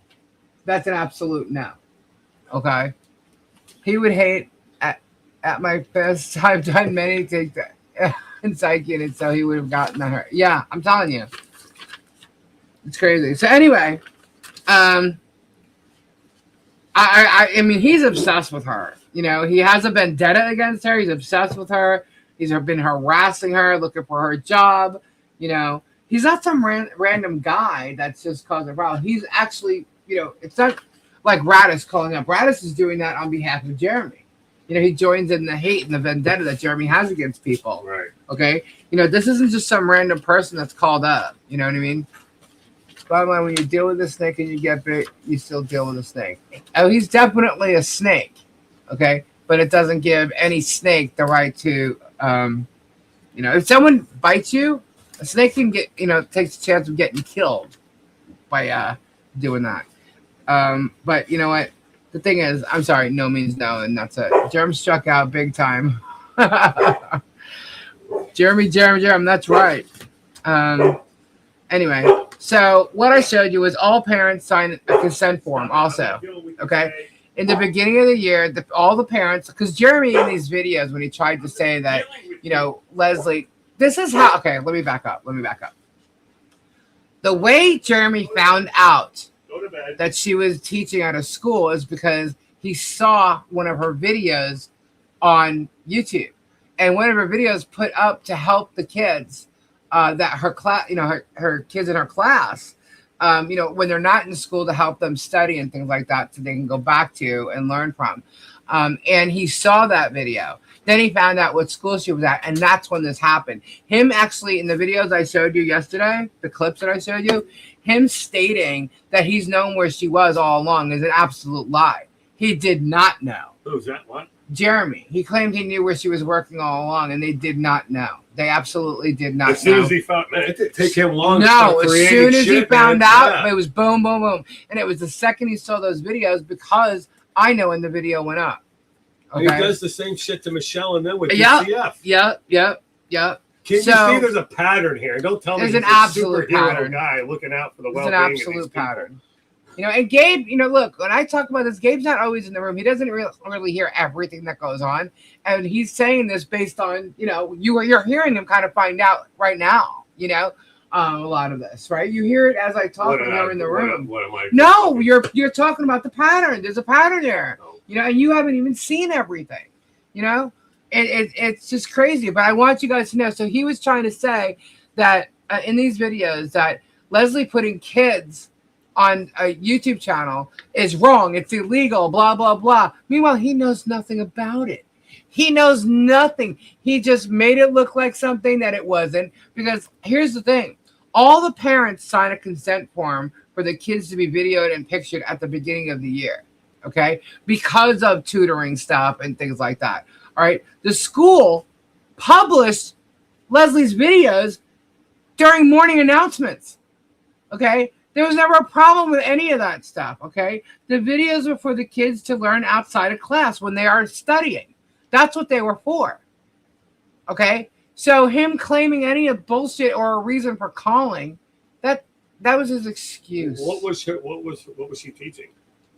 That's an absolute no. Okay? He would hate at my best. I've done many things in psyche, and so he would have gotten her. Yeah, I'm telling you. It's crazy. So anyway, I mean, he's obsessed with her. You know, he has a vendetta against her. He's obsessed with her. He's been harassing her, looking for her job. You know, he's not some random guy that's just causing a problem. He's actually, you know, it's not like Radis calling up. Radis is doing that on behalf of Jeremy. You know, he joins in the hate and the vendetta that Jeremy has against people. Right. Okay. You know, this isn't just some random person that's called up. You know what I mean? Bottom line, when you deal with a snake and you get bit, you still deal with a snake. Oh, he's definitely a snake, okay? But it doesn't give any snake the right to, you know, if someone bites you, a snake can get, you know, takes a chance of getting killed by doing that. But you know what? The thing is, I'm sorry, no means no, and that's it. Jeremy struck out big time. Jeremy, that's right. Anyway. So what I showed you was all parents sign a consent form also, okay? In the beginning of the year, all the parents, because Jeremy in these videos, when he tried to say that, you know, Leslie, this is how, okay, let me back up. The way Jeremy found out that she was teaching at a school is because he saw one of her videos on YouTube. And one of her videos put up to help the kids. That her class, you know, her kids in her class, you know, when they're not in school, to help them study and things like that, so they can go back to and learn from. And he saw that video. Then he found out what school she was at, and that's when this happened. Him actually, in the videos I showed you yesterday, the clips that I showed you, him stating that he's known where she was all along is an absolute lie. He did not know. Who's that? What? Jeremy. He claimed he knew where she was working all along, and they did not know. They absolutely did not know. As soon as he found, man, it didn't take him long. No, as soon as he found out, it was boom, boom, boom. And it was the second he saw those videos, because I know when the video went up. Okay. He does the same shit to Michelle and then with DCF. Yep. Can you see there's a pattern here? Don't tell me there's he's an absolute pattern. Guy looking out for the well-being of these people. There's an absolute pattern. You know, and Gabe, you know, look, when I talk about this, Gabe's not always in the room. He doesn't really hear everything that goes on. And he's saying this based on, you know, you're hearing him kind of find out right now, you know, a lot of this, right? You hear it as I talk when you're in the room. What am I? No, you're talking about the pattern. There's a pattern there, you know, and you haven't even seen everything, you know. It's just crazy. But I want you guys to know. So he was trying to say that in these videos that Leslie putting kids on a YouTube channel is wrong. It's illegal, blah, blah, blah. Meanwhile, he knows nothing about it. He knows nothing. He just made it look like something that it wasn't. Because here's the thing. All the parents sign a consent form for the kids to be videoed and pictured at the beginning of the year. Okay? Because of tutoring stuff and things like that. All right? The school published Leslie's videos during morning announcements. Okay? There was never a problem with any of that stuff, okay? The videos were for the kids to learn outside of class when they are studying. That's what they were for, okay? So him claiming any of bullshit or a reason for calling, that was his excuse. What was she teaching?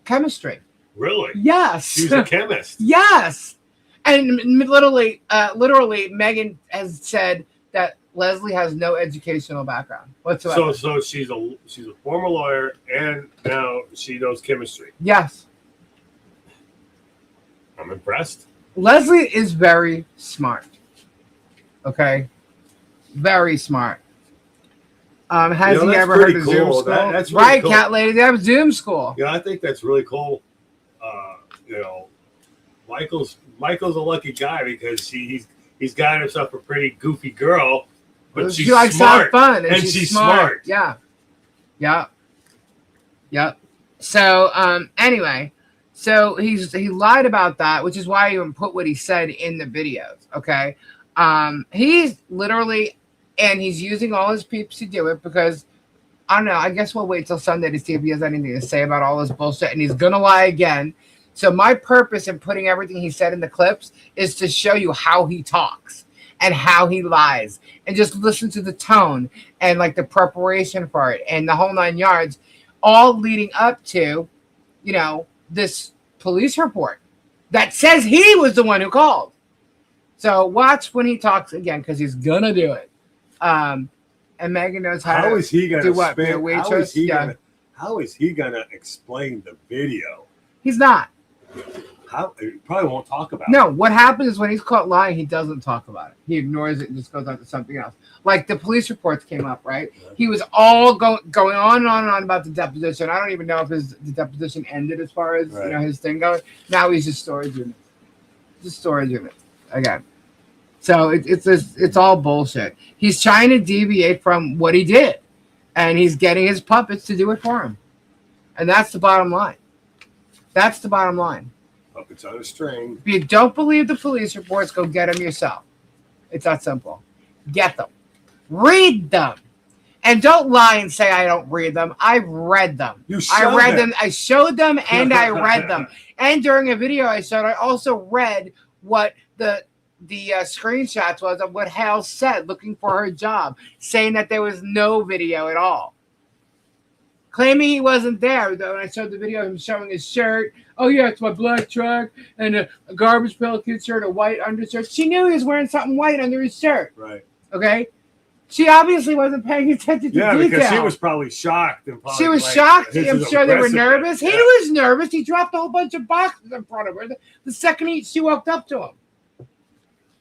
Chemistry. Really? Yes. She's a chemist. Yes. And literally, Megan has said that Leslie has no educational background whatsoever. So she's a former lawyer, and now she knows chemistry. Yes. I'm impressed. Leslie is very smart. Okay? Very smart. Has he ever heard of Zoom school? That's really right, cool. Cat Lady. They have Zoom school. Yeah, I think that's really cool. You know, Michael's a lucky guy because he's got himself a pretty goofy girl. But she likes to have fun, and she's smart. Yeah. So, anyway, so he lied about that, which is why I even put what he said in the videos. Okay, he's literally, and he's using all his peeps to do it because I don't know. I guess we'll wait till Sunday to see if he has anything to say about all this bullshit, and he's gonna lie again. So my purpose in putting everything he said in the clips is to show you how he talks and how he lies, and just listen to the tone and like the preparation for it and the whole 9 yards, all leading up to, you know, this police report that says he was the one who called. So watch when he talks again, because he's gonna do it. And Megan knows how is he gonna do what? Be a waitress? How is he gonna explain the video? He's not. He probably won't talk about it. No, what happens is when he's caught lying, he doesn't talk about it. He ignores it and just goes on to something else. Like the police reports came up, right? Yeah. He was all going on and on and on about the deposition. I don't even know if the deposition ended as far as you know his thing goes. Now he's just storage unit. Just storage unit again. So it's all bullshit. He's trying to deviate from what he did, and he's getting his puppets to do it for him, and that's the bottom line. That's the bottom line. Puppets on a string. If you don't believe the police reports, go get them yourself. It's that simple. Get them. Read them. And don't lie and say I don't read them. I read them. I read them. I showed them and I read them. And during a video I showed, I also read what the screenshots was of what Hales said, looking for her job, saying that there was no video at all. Claiming he wasn't there, though, when I showed the video of him showing his shirt. Oh, yeah, it's my black truck, and a Garbage Pail Kid shirt, a white undershirt. She knew he was wearing something white under his shirt. Right. Okay? She obviously wasn't paying attention to detail. Yeah, because she was probably shocked. And probably she was shocked. I'm sure they were nervous. Yeah. He was nervous. He dropped a whole bunch of boxes in front of her the second she walked up to him.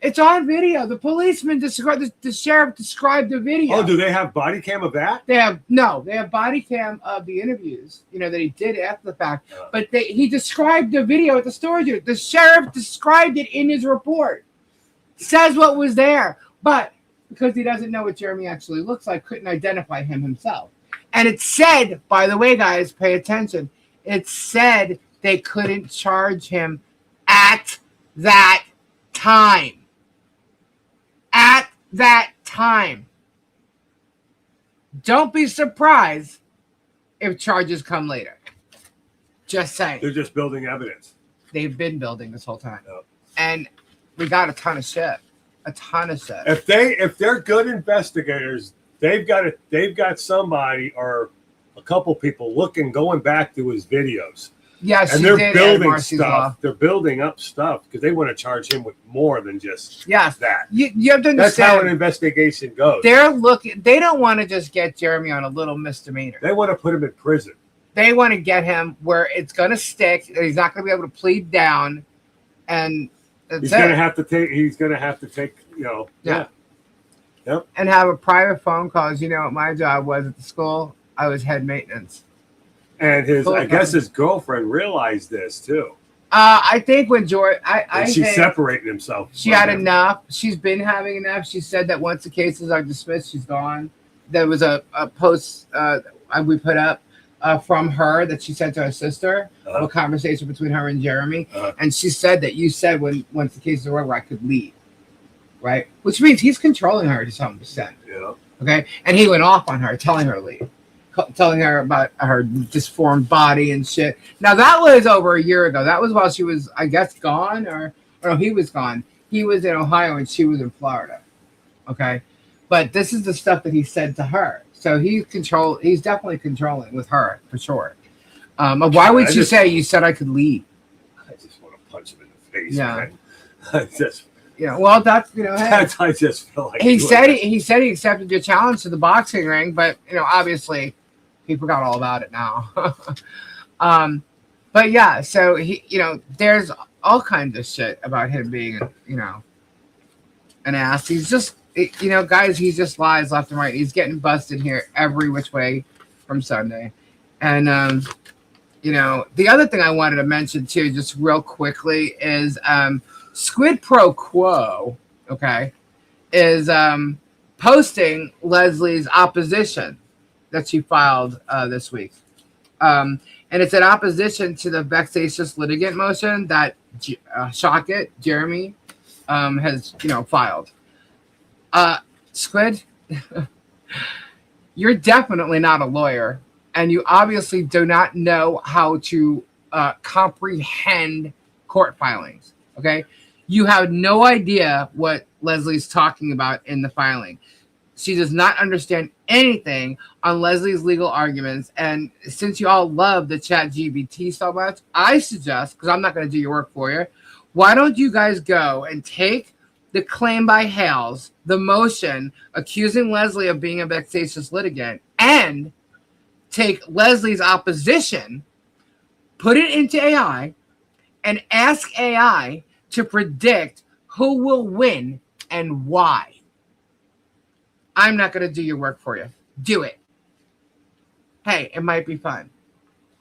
It's on video. The policeman described, the sheriff described the video. Oh, do they have body cam of that? They have body cam of the interviews, that he did after the fact. But he described the video at the storage unit. The sheriff described it in his report. says what was there, but because he doesn't know what Jeremy actually looks like, couldn't identify him himself. And it said, by the way, guys, pay attention. It said they couldn't charge him at that time. At that time. Don't be surprised if charges come later. Just saying. They're just building evidence. They've been building this whole time. Yep. And we got a ton of shit. A ton of shit. If they're good investigators, they've got somebody or a couple people going back to his videos. Yeah, and they're building stuff. They're building up stuff because they want to charge him with more than just that. You have to understand. That's how an investigation goes. They don't want to just get Jeremy on a little misdemeanor. They want to put him in prison. They want to get him where it's going to stick. And he's not going to be able to plead down, and he's going to have to take. Yep. And have a private phone call. As you know what my job was at the school? I was head maintenance. And I guess his girlfriend realized this too. I think when George, she's separating himself. She had enough. She's been having enough. She said that once the cases are dismissed, she's gone. There was a post we put up from her that she sent to her sister, a conversation between her and Jeremy, and she said that you said once the cases are over, I could leave, right? Which means he's controlling her to some extent. Yeah. Okay, and he went off on her, telling her to leave. Telling her about her disformed body and shit. Now that was over a year ago. That was while she was, I guess, gone, or no, he was gone. He was in Ohio and she was in Florida. Okay, but this is the stuff that he said to her. So he's definitely controlling with her for sure. Why would you say you said I could leave? I just want to punch him in the face. Yeah. Man. I just. Well, that's hey, I just feel like he said he accepted your challenge to the boxing ring, but obviously. He forgot all about it now. But yeah, so he, there's all kinds of shit about him being, an ass. He's just, guys, he just lies left and right. He's getting busted here every which way from Sunday. And, the other thing I wanted to mention too, just real quickly is Squid Pro Quo, okay, is posting Leslie's opposition that she filed this week. And it's in opposition to the vexatious litigant motion that Jeremy has, filed. Squid, you're definitely not a lawyer, and you obviously do not know how to comprehend court filings, okay? You have no idea what Leslie's talking about in the filing. She does not understand anything on Leslie's legal arguments. And since you all love the ChatGPT so much, I suggest, because I'm not going to do your work for you, why don't you guys go and take the claim by Hales, the motion accusing Leslie of being a vexatious litigant, and take Leslie's opposition, put it into AI, and ask AI to predict who will win and why. I'm not going to do your work for you. Do it. Hey, it might be fun,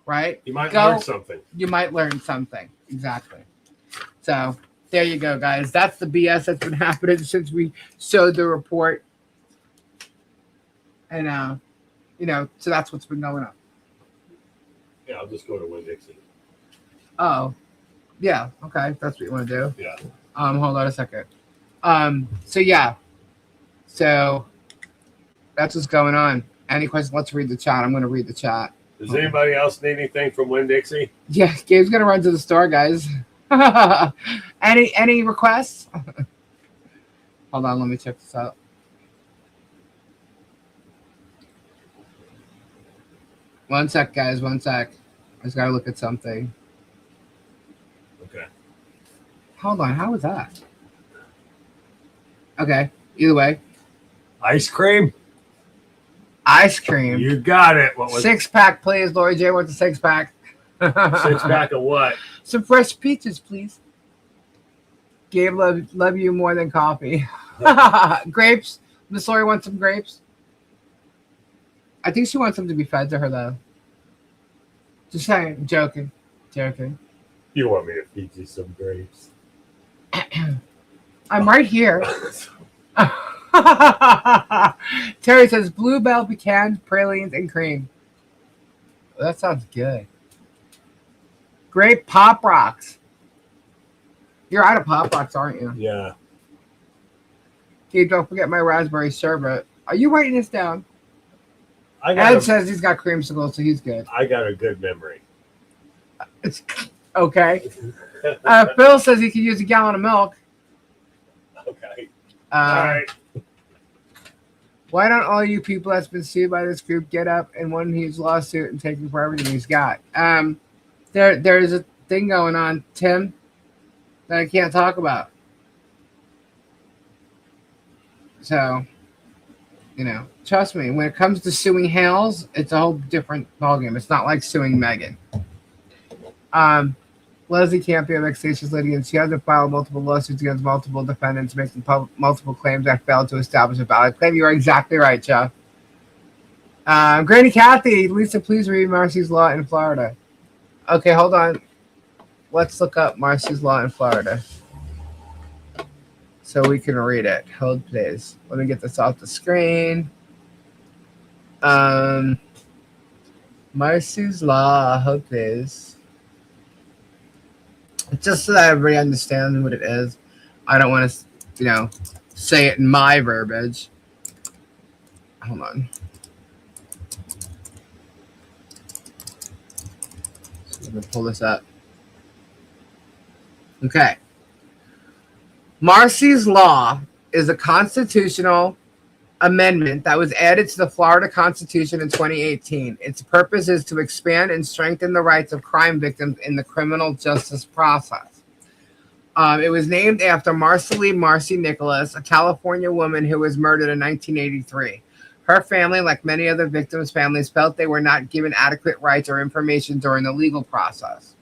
right? You might learn something. You might learn something. Exactly. So there you go, guys. That's the BS that's been happening since we showed the report. And, so that's what's been going on. Yeah, I'll just go to Winn-Dixie. Oh, yeah. Okay. That's what you want to do. Yeah. Hold on a second. So that's what's going on. Any questions? Let's read the chat. I'm going to read the chat. Does anybody else need anything from Winn-Dixie? Yeah, Gabe's going to run to the store, guys. Any requests? Hold on, let me check this out. One sec, guys. One sec. I just got to look at something. Okay. Hold on. How was that? Okay. Either way. Ice cream? Ice cream. You got it. What was 6-pack, please. Lori J wants a 6-pack. 6-pack of what? Some fresh peaches, please. Gabe, love you more than coffee. Grapes. Miss Lori wants some grapes. I think she wants them to be fed to her, though. Just saying. Joking. You want me to feed you some grapes? I'm right here. Terry says bluebell pecans, pralines, and cream. Well, that sounds good. Great Pop Rocks. You're out of Pop Rocks, aren't you? Yeah. Hey, don't forget my raspberry sherbet. Are you writing this down? Ed says he's got creamsicles, so he's good. I got a good memory. It's okay. Phil says he could use a gallon of milk. Okay. All right. Why don't all you people that's been sued by this group get up and win his lawsuit and take him for everything he's got? There's a thing going on, Tim, that I can't talk about. So, trust me, when it comes to suing Hales, it's a whole different ballgame. It's not like suing Megan. Leslie can't be a vexatious litigant. She has to file multiple lawsuits against multiple defendants, making multiple claims that failed to establish a valid claim. You are exactly right, Jeff. Granny Kathy, Lisa, please read Marcy's Law in Florida. Okay, hold on. Let's look up Marcy's Law in Florida so we can read it. Hold, please. Let me get this off the screen. Marcy's Law. Hold, please. Just so that everybody understands what it is. I don't want to, say it in my verbiage. Hold on. So let me pull this up. Okay. Marcy's Law is a constitutional amendment that was added to the Florida Constitution in 2018. Its purpose is to expand and strengthen the rights of crime victims in the criminal justice process. It was named after Marcy Nicholas, a California woman who was murdered in 1983. Her family, like many other victims' families, felt they were not given adequate rights or information during the legal process.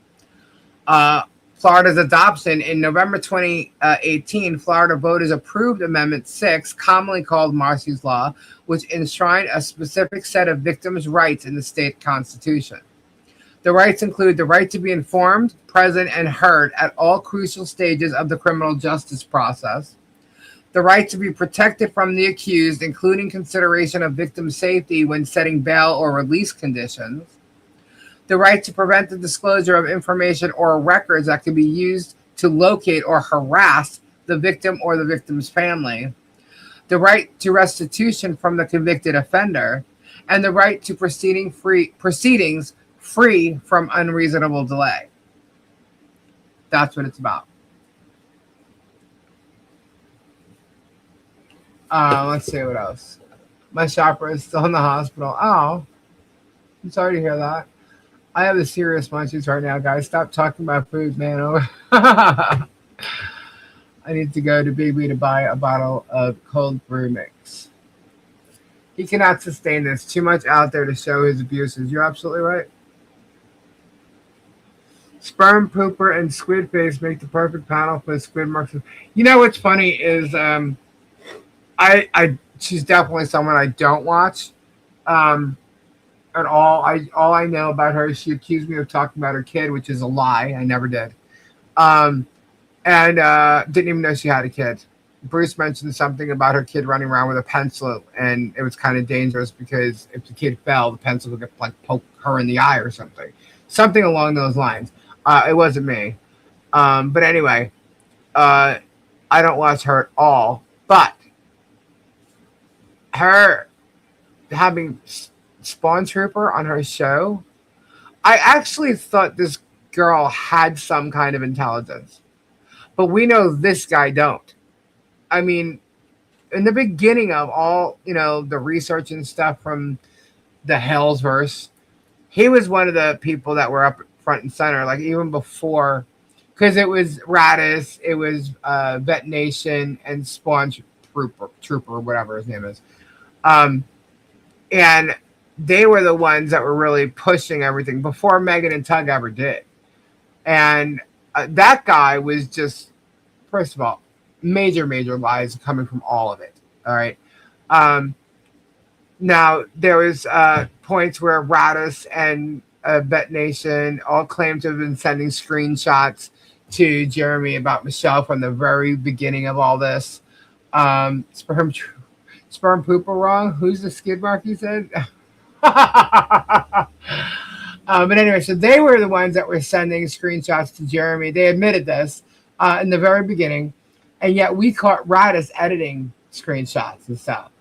Florida's adoption in November 2018, Florida voters approved Amendment 6, commonly called Marcy's Law, which enshrined a specific set of victims' rights in the state constitution. The rights include the right to be informed, present, and heard at all crucial stages of the criminal justice process, the right to be protected from the accused, including consideration of victim safety when setting bail or release conditions, the right to prevent the disclosure of information or records that can be used to locate or harass the victim or the victim's family, the right to restitution from the convicted offender, and the right to proceedings free from unreasonable delay. That's what it's about. Let's see what else. My shopper is still in the hospital. Oh, I'm sorry to hear that. I have the serious munchies right now, guys. Stop talking about food, man. I need to go to Big B to buy a bottle of cold brew mix. He cannot sustain this. Too much out there to show his abuses. You're absolutely right. Sperm pooper and squid face make the perfect panel for squid marks. You know what's funny is she's definitely someone I don't watch. At all. All I know about her is she accused me of talking about her kid, which is a lie. I never did. And didn't even know she had a kid. Bruce mentioned something about her kid running around with a pencil, and it was kind of dangerous because if the kid fell, the pencil would poke her in the eye or something. Something along those lines. It wasn't me. But anyway, I don't watch her at all. But her having Spawn Trooper on her show, I actually thought this girl had some kind of intelligence, but we know this guy don't. I mean, in the beginning of all, the research and stuff from the Halesverse, he was one of the people that were up front and center, like even before, because it was Radis, it was Vet Nation, and Spawn Trooper, whatever his name is. And they were the ones that were really pushing everything before Megan and Tug ever did. And that guy was just, first of all, major lies coming from all of it. All right. Now, there was points where Radis and Vet Nation all claimed to have been sending screenshots to Jeremy about Michelle from the very beginning of all this. Sperm pooper wrong. Who's the skid mark? He said. But anyway, so they were the ones that were sending screenshots to Jeremy. They admitted this in the very beginning, and yet we caught Radis editing screenshots and stuff,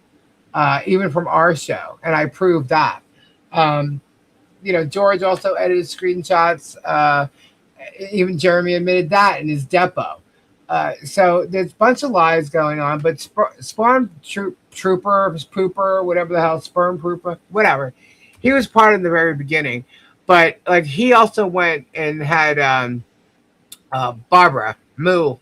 even from our show, and I proved that. George also edited screenshots. Even Jeremy admitted that in his depot. So there's a bunch of lies going on, but Spawn Trooper, Pooper, whatever the hell, Sperm Pooper, whatever. He was part of the very beginning, but like he also went and had Barbara Moo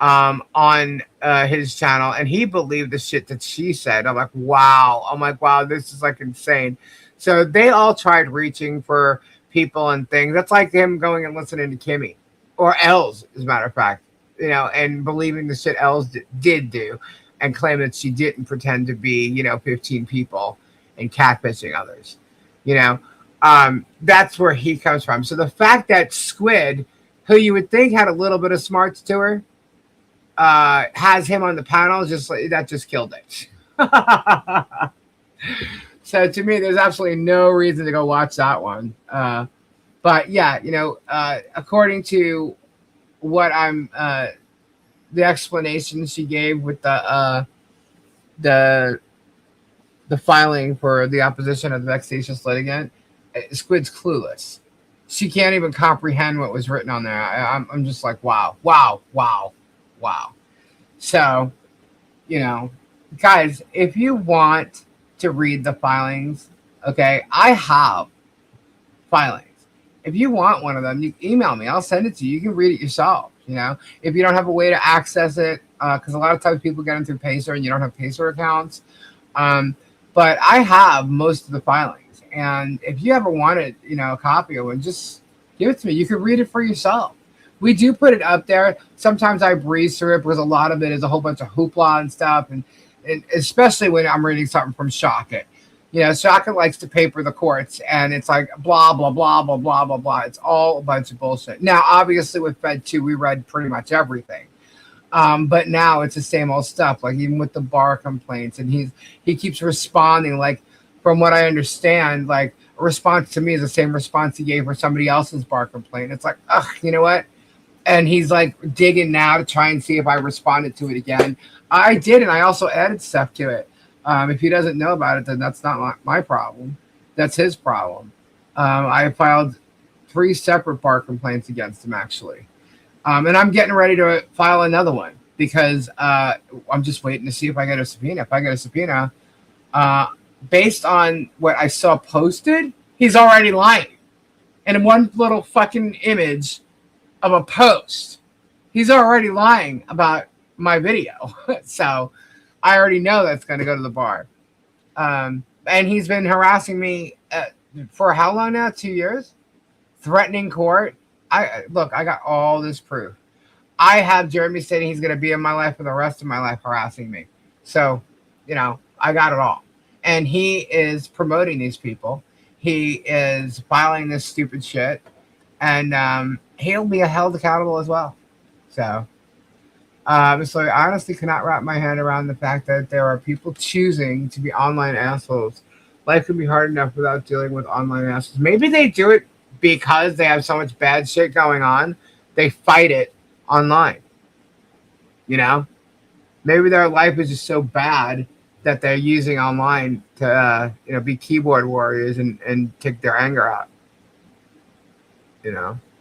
on his channel, and he believed the shit that she said. I'm like, wow, this is like insane. So they all tried reaching for people and things. That's like him going and listening to Kimmy or Els, as a matter of fact, and believing the shit Els did do, and claim that she didn't pretend to be, 15 people and catfishing others. That's where he comes from. So the fact that Squid, who you would think had a little bit of smarts to her, has him on the panel, that just killed it. So to me, there's absolutely no reason to go watch that one. But yeah, according to what I'm, the explanation she gave with the filing for the opposition of the vexatious litigant, Squid's clueless. She can't even comprehend what was written on there. I'm just like, wow. So, guys, if you want to read the filings, okay, I have filings. If you want one of them, you email me. I'll send it to you. You can read it yourself. If you don't have a way to access it, because a lot of times people get them through Pacer and you don't have Pacer accounts. But I have most of the filings, and if you ever wanted, a copy of one, just give it to me. You can read it for yourself. We do put it up there. Sometimes I breeze through it because a lot of it is a whole bunch of hoopla and stuff, and especially when I'm reading something from Shockit. Shockit likes to paper the courts, and it's like blah, blah, blah, blah, blah, blah, blah. It's all a bunch of bullshit. Now, obviously, with Fed 2, we read pretty much everything. But now it's the same old stuff, like even with the bar complaints, and he keeps responding, like, from what I understand, like a response to me is the same response he gave for somebody else's bar complaint. It's like, ugh, you know what? And he's like digging now to try and see if I responded to it again. I did, and I also added stuff to it. If he doesn't know about it, then that's not my problem. That's his problem. I filed 3 separate bar complaints against him, actually. And I'm getting ready to file another one because I'm just waiting to see if I get a subpoena. If I get a subpoena, based on what I saw posted, he's already lying. And in one little fucking image of a post, he's already lying about my video. So I already know that's going to go to the bar. And he's been harassing me for how long now? 2 years? Threatening court. I got all this proof. I have Jeremy stating he's going to be in my life for the rest of my life harassing me. So, I got it all. And he is promoting these people. He is filing this stupid shit. And he'll be held accountable as well. So I honestly cannot wrap my head around the fact that there are people choosing to be online assholes. Life can be hard enough without dealing with online assholes. Maybe they do it because they have so much bad shit going on. They fight it online. Maybe their life is just so bad that they're using online to be keyboard warriors and take their anger out.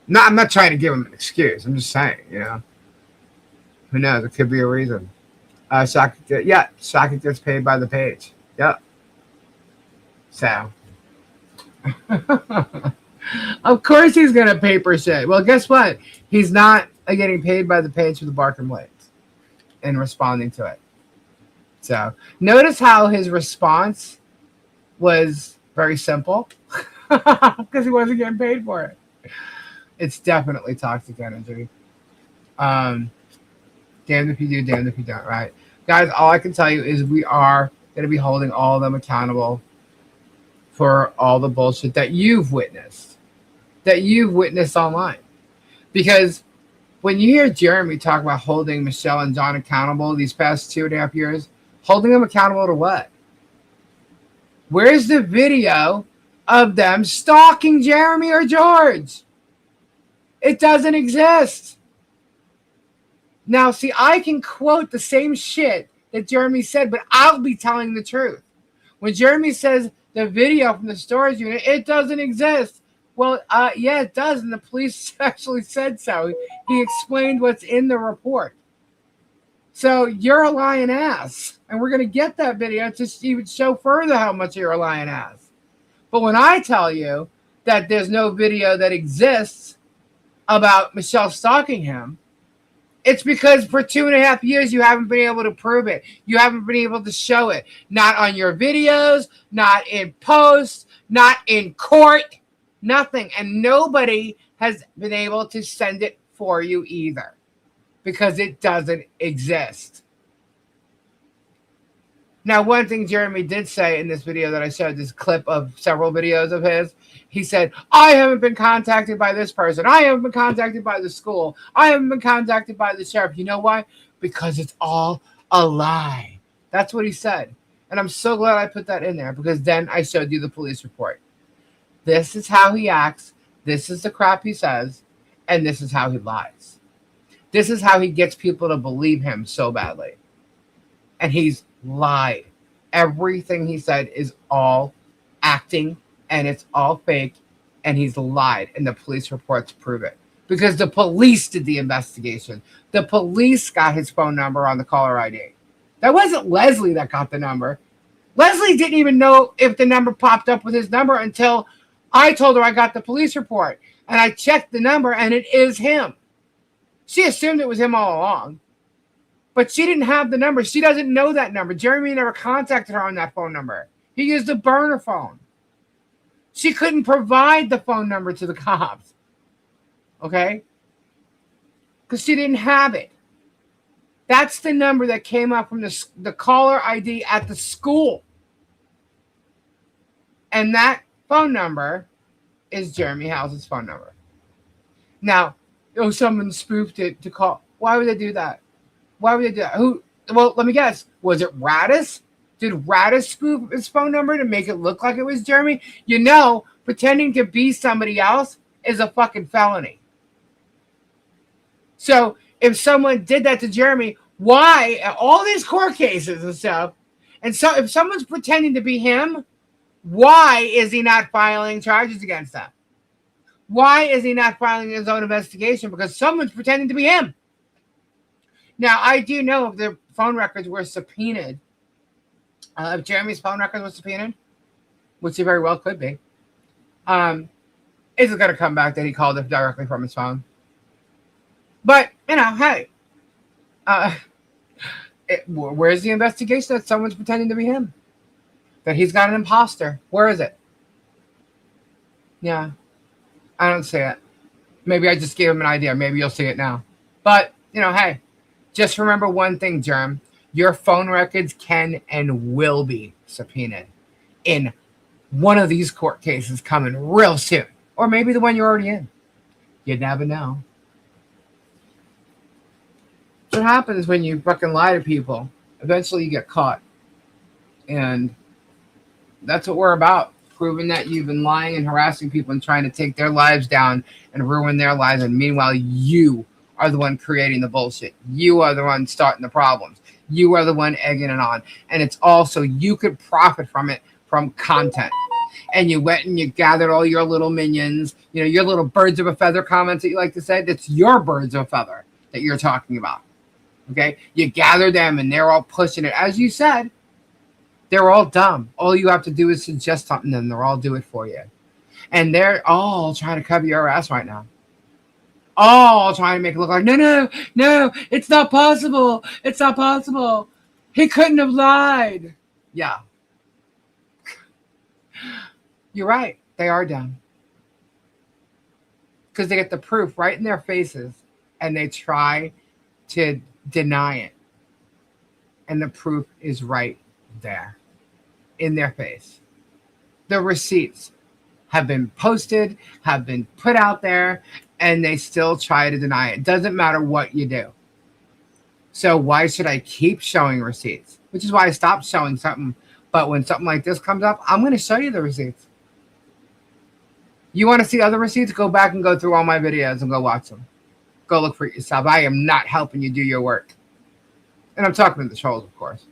No, I'm not trying to give them an excuse. I'm just saying, who knows? It could be a reason. Socket gets paid by the page. Yep. So, of course he's gonna paper shit. Well, guess what? He's not getting paid by the page for the bar complaints and responding to it. So, notice how his response was very simple because he wasn't getting paid for it. It's definitely toxic energy. Damned if you do, damned if you don't, right? Guys, all I can tell you is we are going to be holding all of them accountable for all the bullshit that you've witnessed online. Because when you hear Jeremy talk about holding Michelle and John accountable these past 2.5 years, holding them accountable to what? Where's the video of them stalking Jeremy or George? It doesn't exist. Now, see, I can quote the same shit that Jeremy said, but I'll be telling the truth. When Jeremy says the video from the storage unit, it doesn't exist. Well, yeah, it does, and the police actually said so. He explained what's in the report. So you're a lying ass, and we're going to get that video to even show further how much you're a lying ass. But when I tell you that there's no video that exists about Michelle stalking him, it's because for 2.5 years you haven't been able to prove it. You haven't been able to show it. Not on your videos, not in posts, not in court, nothing. And nobody has been able to send it for you either, because it doesn't exist. Now, one thing Jeremy did say in this video that I showed, this clip of several videos of his, he said, I haven't been contacted by this person. I haven't been contacted by the school. I haven't been contacted by the sheriff. You know why? Because it's all a lie. That's what he said. And I'm so glad I put that in there, because then I showed you the police report. This is how he acts. This is the crap he says. And this is how he lies. This is how he gets people to believe him so badly. And he's lied. Everything he said is all acting, and it's all fake, and he's lied, and the police reports prove it. Because the police did the investigation. The police got his phone number on the caller ID. That wasn't Leslie that got the number. Leslie didn't even know if the number popped up with his number until I told her I got the police report. And I checked the number, and it is him. She assumed it was him all along. But she didn't have the number. She doesn't know that number. Jeremy never contacted her on that phone number. He used a burner phone. She couldn't provide the phone number to the cops. Okay? Because she didn't have it. That's the number that came up from the caller ID at the school. And that phone number is Jeremy Hales' phone number. Now, someone spoofed it to call. Why would they do that? Why would they do that? Who? Well, let me guess. Was it Radis? Did Radis spoof his phone number to make it look like it was Jeremy? You know, pretending to be somebody else is a fucking felony. So if someone did that to Jeremy, why? All these court cases and stuff. And so if someone's pretending to be him, why is he not filing charges against them? Why is he not filing his own investigation? Because someone's pretending to be him. Now, I do know if the phone records were subpoenaed, if Jeremy's phone records were subpoenaed, which they very well could be, is it going to come back that he called it directly from his phone? But, you know, hey, where's the investigation that someone's pretending to be him? That he's got an imposter? Where is it? Yeah, I don't see it. Maybe I just gave him an idea. Maybe you'll see it now. But, you know, hey, just remember one thing, Jerm. Your phone records can and will be subpoenaed in one of these court cases coming real soon. Or maybe the one you're already in. You never know. What happens when you fucking lie to people? Eventually you get caught. And that's what we're about. Proving that you've been lying and harassing people and trying to take their lives down and ruin their lives. And meanwhile, you are the one creating the bullshit. You are the one starting the problems. You are the one egging it on. And it's also, you could profit from it, from content. And you went and you gathered all your little minions, you know, your little birds of a feather comments that you like to say. That's your birds of a feather that you're talking about. Okay? You gather them and they're all pushing it. As you said, they're all dumb. All you have to do is suggest something and they'll all do it for you. And they're all trying to cover your ass right now. All trying to make it look like, no, it's not possible. It's not possible. He couldn't have lied. Yeah. You're right. They are dumb. Because they get the proof right in their faces and they try to deny it. And the proof is right there in their face. The receipts have been posted, have been put out there, and they still try to deny it. It doesn't matter what you do. So why should I keep showing receipts? Which is why I stopped showing something. But when something like this comes up, I'm going to show you the receipts. You want to see other receipts? Go back and go through all my videos and go watch them. Go look for it yourself. I am not helping you do your work. And I'm talking to the trolls, of course.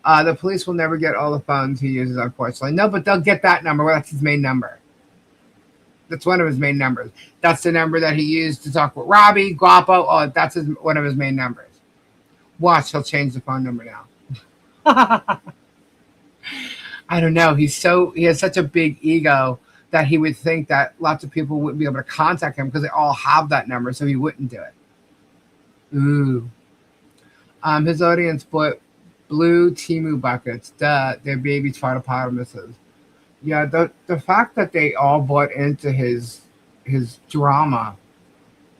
The police will never get all the phones he uses, unfortunately. No, but they'll get that number. Well, that's his main number. That's one of his main numbers. That's the number that he used to talk with Robbie, Guapo. Oh, that's one of his main numbers. Watch, he'll change the phone number now. I don't know. He has such a big ego that he would think that lots of people wouldn't be able to contact him because they all have that number, so he wouldn't do it. Ooh. His audience bought blue Temu buckets. They're baby hippopotamuses. Yeah, the fact that they all bought into his drama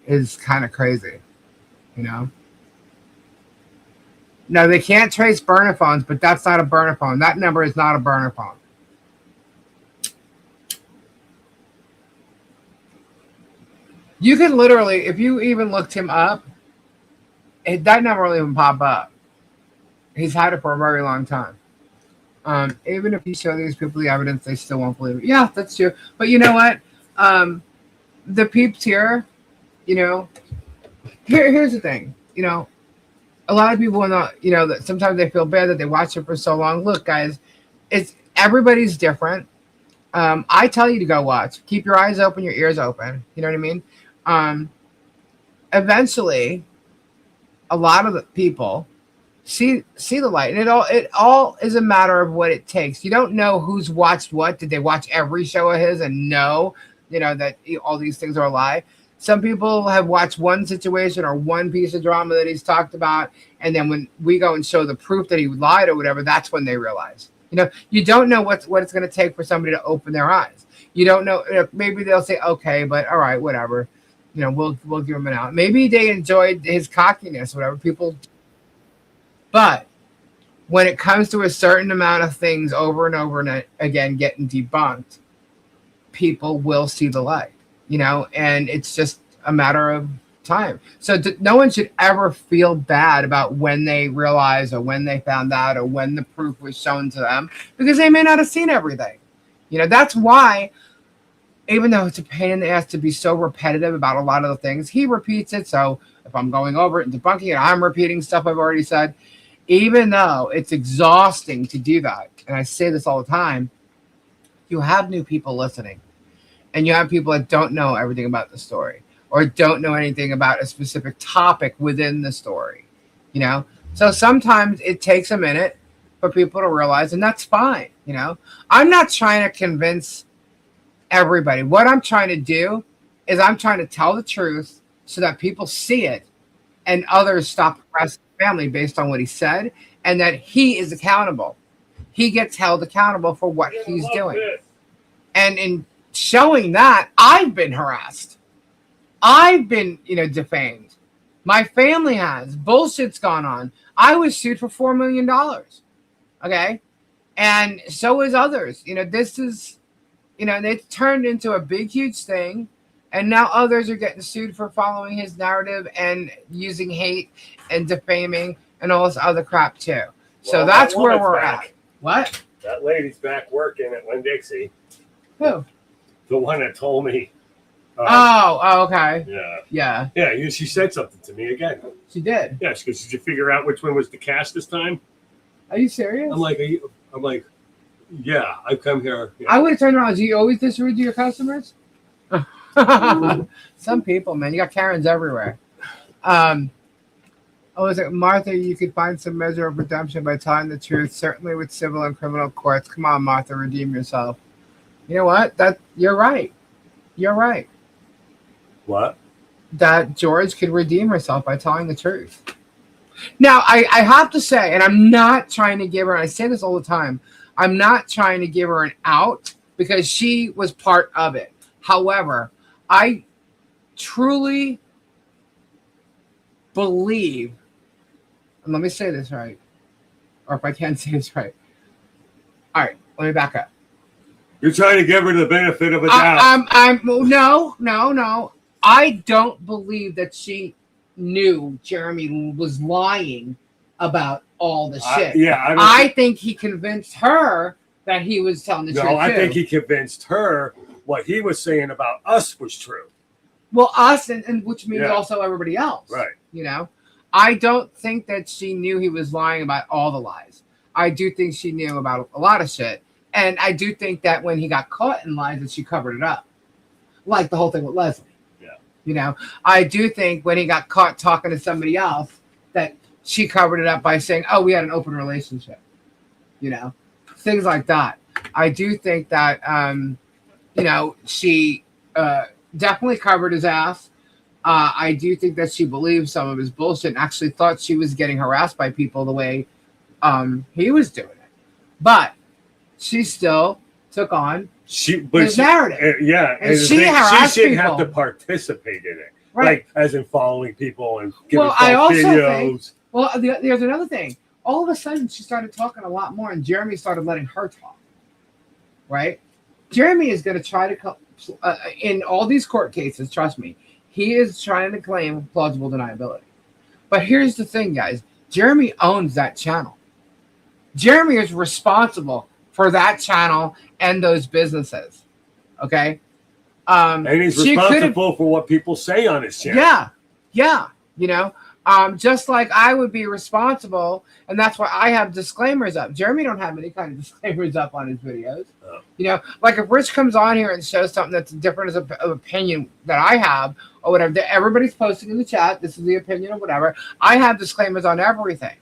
is kind of crazy, you know? No, they can't trace burner phones, but that's not a burner phone. That number is not a burner phone. You can literally, if you even looked him up, that number will even pop up. He's had it for a very long time. Even if you show these people the evidence, they still won't believe it. Yeah, that's true. But you know what? The peeps here, you know, here's the thing. You know, a lot of people that sometimes they feel bad that they watch it for so long. Look, guys, everybody's different. I tell you to go watch. Keep your eyes open, your ears open. You know what I mean? Eventually, a lot of the people see the light, and it all is a matter of what it takes. You don't know who's watched what. Did they watch every show of his and know, that all these things are a lie? Some people have watched one situation or one piece of drama that he's talked about, and then when we go and show the proof that he lied or whatever, that's when they realize. You don't know what it's going to take for somebody to open their eyes. You don't know. Maybe they'll say, okay, but all right, whatever. We'll give him an out. Maybe they enjoyed his cockiness, whatever people. But when it comes to a certain amount of things over and over and again getting debunked, people will see the light, and it's just a matter of time. So no one should ever feel bad about when they realize or when they found out or when the proof was shown to them, because they may not have seen everything. That's why, even though it's a pain in the ass to be so repetitive about a lot of the things, he repeats it. So if I'm going over it and debunking it, I'm repeating stuff I've already said. Even though it's exhausting to do that, and I say this all the time, you have new people listening, and you have people that don't know everything about the story or don't know anything about a specific topic within the story, So sometimes it takes a minute for people to realize, and that's fine, I'm not trying to convince everybody. What I'm trying to do is I'm trying to tell the truth so that people see it and others stop harassing family based on what he said, and that he is accountable. He gets held accountable for what he's doing. And in showing that, I've been harassed. I've been, defamed. My family has. Bullshit's gone on. I was sued for $4 million. Okay? And so is others. This is, it's turned into a big, huge thing. And now others are getting sued for following his narrative and using hate and defaming and all this other crap too. So that's where we're at. What? That lady's back working at Winn-Dixie. Who? The one that told me. Okay. Yeah. Yeah, she said something to me again. She did? Yeah, because did you figure out which one was the cast this time? Are you serious? I'm like, yeah, I've come here. Yeah. I would have turned around. Do you always this rude to your customers? Some people, man. You got Karens everywhere. Is it Martha? You could find some measure of redemption by telling the truth, certainly with civil and criminal courts. Come on, Martha, redeem yourself. You know what? You're right. You're right. What? That George could redeem herself by telling the truth. Now, I have to say, and I'm not trying to give her, and I say this all the time, I'm not trying to give her an out because she was part of it. However, I truly believe, and let me say this right, or if I can't say this right. All right, let me back up. You're trying to give her the benefit of a doubt. No. I don't believe that she knew Jeremy was lying about all the shit. I think he convinced her that he was telling the truth. No, I think he convinced her what he was saying about us was true. Well, us, and which means also everybody else. Right. You know? I don't think that she knew he was lying about all the lies. I do think she knew about a lot of shit. And I do think that when he got caught in lies, that she covered it up. Like the whole thing with Leslie. Yeah. You know? I do think when he got caught talking to somebody else, that she covered it up by saying, oh, we had an open relationship. You know? Things like that. I do think that, you know, she definitely covered his ass. I do think that she believed some of his bullshit and actually thought she was getting harassed by people the way he was doing it. But she still took on his narrative. And she harassed she shouldn't people. have to participate in it. Right. Like, as in following people and giving videos. There's another thing. All of a sudden, she started talking a lot more, and Jeremy started letting her talk. Right? Jeremy is going to try to, in all these court cases, trust me, he is trying to claim plausible deniability. But here's the thing, guys. Jeremy owns that channel. Jeremy is responsible for that channel and those businesses. Okay? And he's responsible for what people say on his channel. Yeah. You know? Just like I would be responsible, and that's why I have disclaimers up. Jeremy don't have any kind of disclaimers up on his videos. Oh. You know, like if Rich comes on here and shows something that's different as an opinion that I have, or whatever, everybody's posting in the chat, this is the opinion or whatever. I have disclaimers on everything,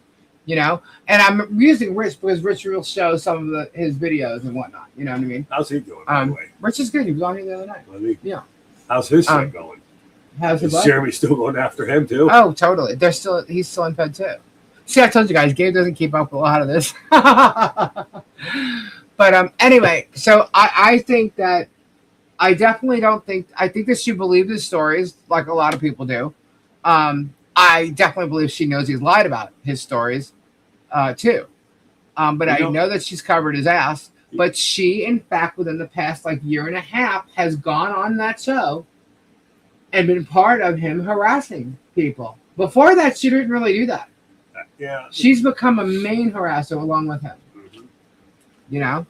you know, and I'm using Rich because Rich will show some of his videos and whatnot. You know what I mean? How's he doing, by the way? Rich is good. He was on here the other night. Yeah. How's his shit going? Is Jeremy still going after him too? Oh, totally. He's still in Fed too. See, I told you guys, Gabe doesn't keep up with a lot of this. But anyway, so I think that I definitely don't think I think that she believed his stories like a lot of people do. I definitely believe she knows he's lied about his stories too. But I know that she's covered his ass. But she, in fact, within the past year and a half, has gone on that show and been part of him harassing people. Before that, she didn't really do that. Yeah. She's become a main harasser along with him. Mm-hmm. You know?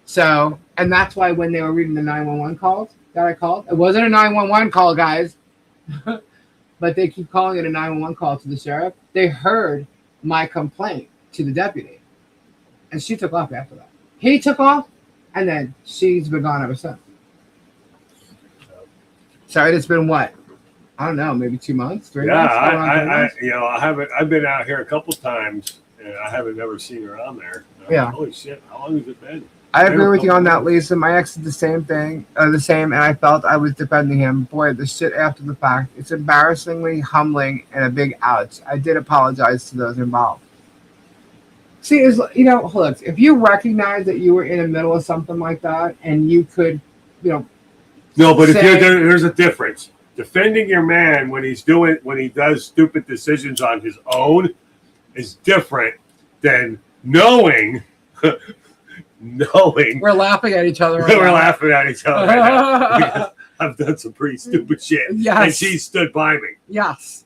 So, and that's why when they were reading the 911 calls that I called, it wasn't a 911 call, guys. But they keep calling it a 911 call to the sheriff. They heard my complaint to the deputy. And she took off after that. He took off, and then she's been gone ever since. So it's been what? I don't know, maybe 2 months, 3 months. I've been out here a couple times, and I haven't never seen her on there. Holy shit! How long has it been? I agree with you on that, Lisa. My ex did the same thing, and I felt I was defending him. Boy, the shit after the fact. It's embarrassingly humbling and a big ouch. I did apologize to those involved. See, look, if you recognize that you were in the middle of something like that, and you could, No, but if there's a difference. Defending your man when he does stupid decisions on his own is different than knowing. We're laughing at each other right now. We're laughing at each other right now because I've done some pretty stupid shit. Yes. And she stood by me. Yes.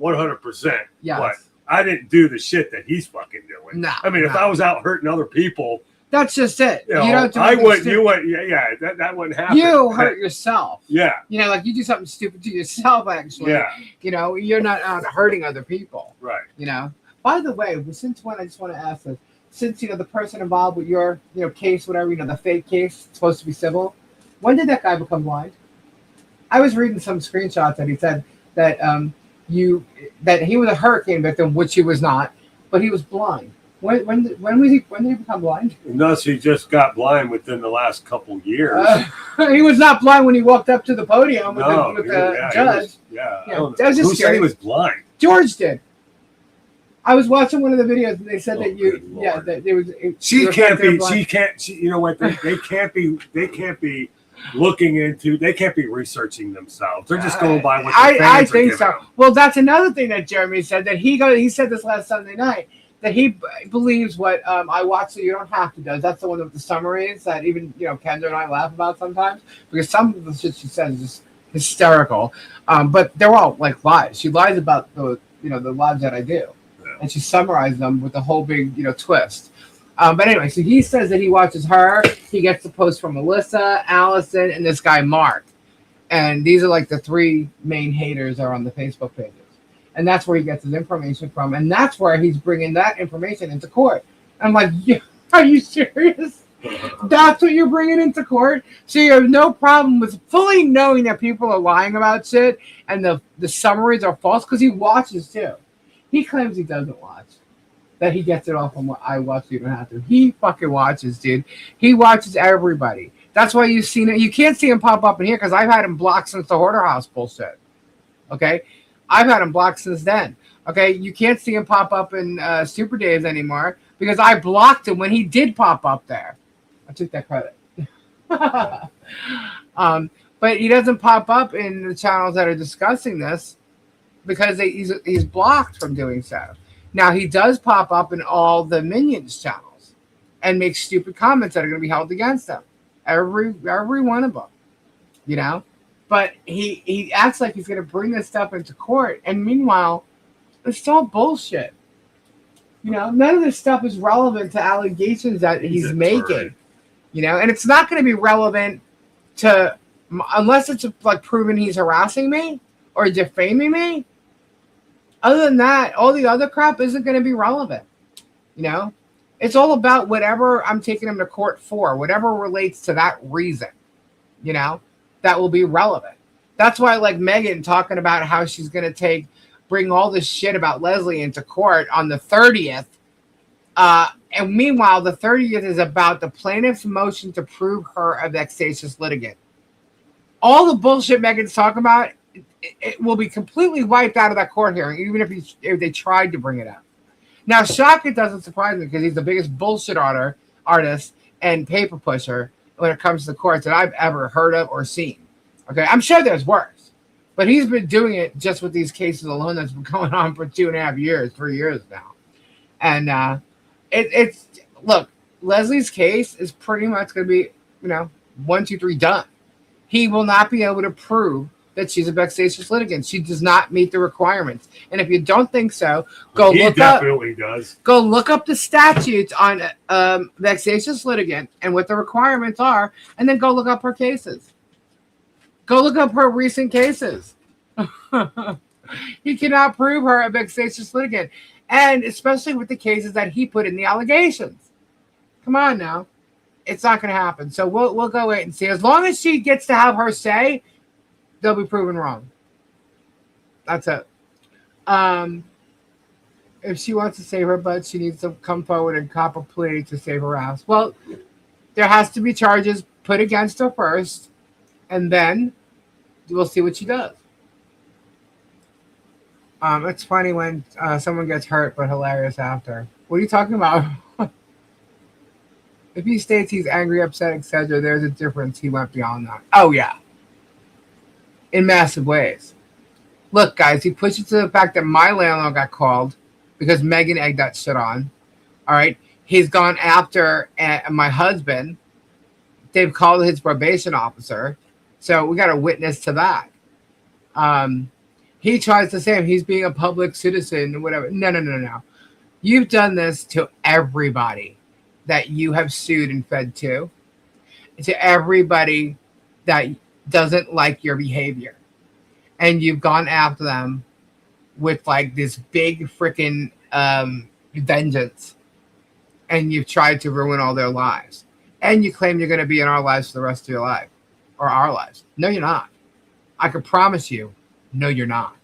100%. Yes. But I didn't do the shit that he's fucking doing. No. I mean, if I was out hurting other people, that's just it. You don't do that wouldn't happen. You hurt yourself. Yeah. You do something stupid to yourself, actually. Yeah. You're not out hurting other people. Right. By the way, since when, I just want to ask this. Since, the person involved with your, case, whatever, the fake case, supposed to be civil, when did that guy become blind? I was reading some screenshots that he said that that he was a hurricane victim, which he was not, but he was blind. When did he become blind? Unless he just got blind within the last couple years. He was not blind when he walked up to the podium with the judge. Who said he was blind? George did. I was watching one of the videos, and they said that there was. She can't be. You know what? They can't be looking into. They can't be researching themselves. They're just going by what the fans I think are so. them. Well, that's another thing that Jeremy said that he said this last Sunday night that he believes what I Watch So You Don't Have to does. That's the one with the summaries that even Kendra and I laugh about sometimes because some of the shit she says is just hysterical. But they're all like lies. She lies about the lives that I do, and she summarized them with a whole big twist. But anyway, so he says that he watches her. He gets the post from Melissa, Allison, and this guy Mark, and these are like the three main haters are on the Facebook pages, and that's where he gets his information from, and that's where he's bringing that information into court. I'm like, yeah, are you serious? That's what you're bringing into court? So you have no problem with fully knowing that people are lying about shit and the summaries are false because he watches too. He claims he doesn't watch. That he gets it all from what I watch. You don't have to. He fucking watches, dude. He watches everybody. That's why you've seen it. You can't see him pop up in here because I've had him blocked since the Hoarder House bullshit. Okay? I've had him blocked since then. Okay? You can't see him pop up in Super Days anymore because I blocked him when he did pop up there. I took that credit. But he doesn't pop up in the channels that are discussing this because he's blocked from doing so. Now, he does pop up in all the Minions channels and make stupid comments that are going to be held against him. Every one of them, But he acts like he's going to bring this stuff into court. And meanwhile, it's all bullshit. None of this stuff is relevant to allegations that he's making. And it's not going to be relevant to, unless it's like proven he's harassing me or defaming me. Other than that, all the other crap isn't going to be relevant. It's all about whatever I'm taking him to court for, whatever relates to that reason, that will be relevant. That's why I like Megan talking about how she's going to bring all this shit about Leslie into court on the 30th. And meanwhile, the 30th is about the plaintiff's motion to prove her a vexatious litigant. All the bullshit Megan's talking about, it will be completely wiped out of that court hearing, even if they tried to bring it up. Now, Shaka doesn't surprise me because he's the biggest bullshit artist and paper pusher when it comes to the courts that I've ever heard of or seen. Okay, I'm sure there's worse, but he's been doing it just with these cases alone that's been going on for 2.5 years, 3 years now. And look, Leslie's case is pretty much going to be, 1, 2, 3 done. He will not be able to prove that she's a vexatious litigant. She does not meet the requirements. And if you don't think so, Go look up the statutes on vexatious litigant and what the requirements are, and then go look up her cases. Go look up her recent cases. He cannot prove her a vexatious litigant. And especially with the cases that he put in the allegations. Come on now. It's not going to happen. So we'll go wait and see. As long as she gets to have her say, they'll be proven wrong. That's it. If she wants to save her butt, she needs to come forward and cop a plea to save her ass. Well, there has to be charges put against her first, and then we'll see what she does. It's funny when someone gets hurt, but hilarious after. What are you talking about? If he states he's angry, upset, etc., there's a difference. He went beyond that. Oh, yeah. In massive ways. Look, guys, he pushed it to the fact that my landlord got called because Megan egged that shit on. All right? He's gone after my husband. They've called his probation officer. So we got a witness to that. He tries to say he's being a public citizen or whatever. No. You've done this to everybody that you have sued and fed to everybody that doesn't like your behavior. And you've gone after them with like this big freaking vengeance. And you've tried to ruin all their lives. And you claim you're going to be in our lives for the rest of your life. Or our lives. No, you're not. I can promise you, no, you're not.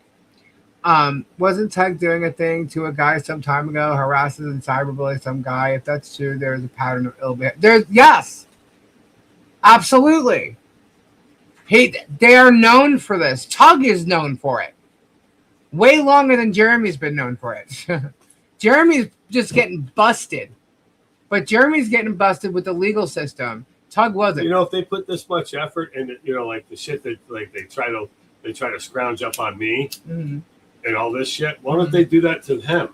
Wasn't Tug doing a thing to a guy some time ago, harasses and cyberbullies some guy? If that's true, there's a pattern of ill behavior. Yes, absolutely. They are known for this. Tug is known for it. Way longer than Jeremy's been known for it. Jeremy's just getting busted. But Jeremy's getting busted with the legal system. Tug wasn't. If they put this much effort in, like the shit that like they try to scrounge up on me. Mm-hmm. And all this shit. Why don't they do that to him?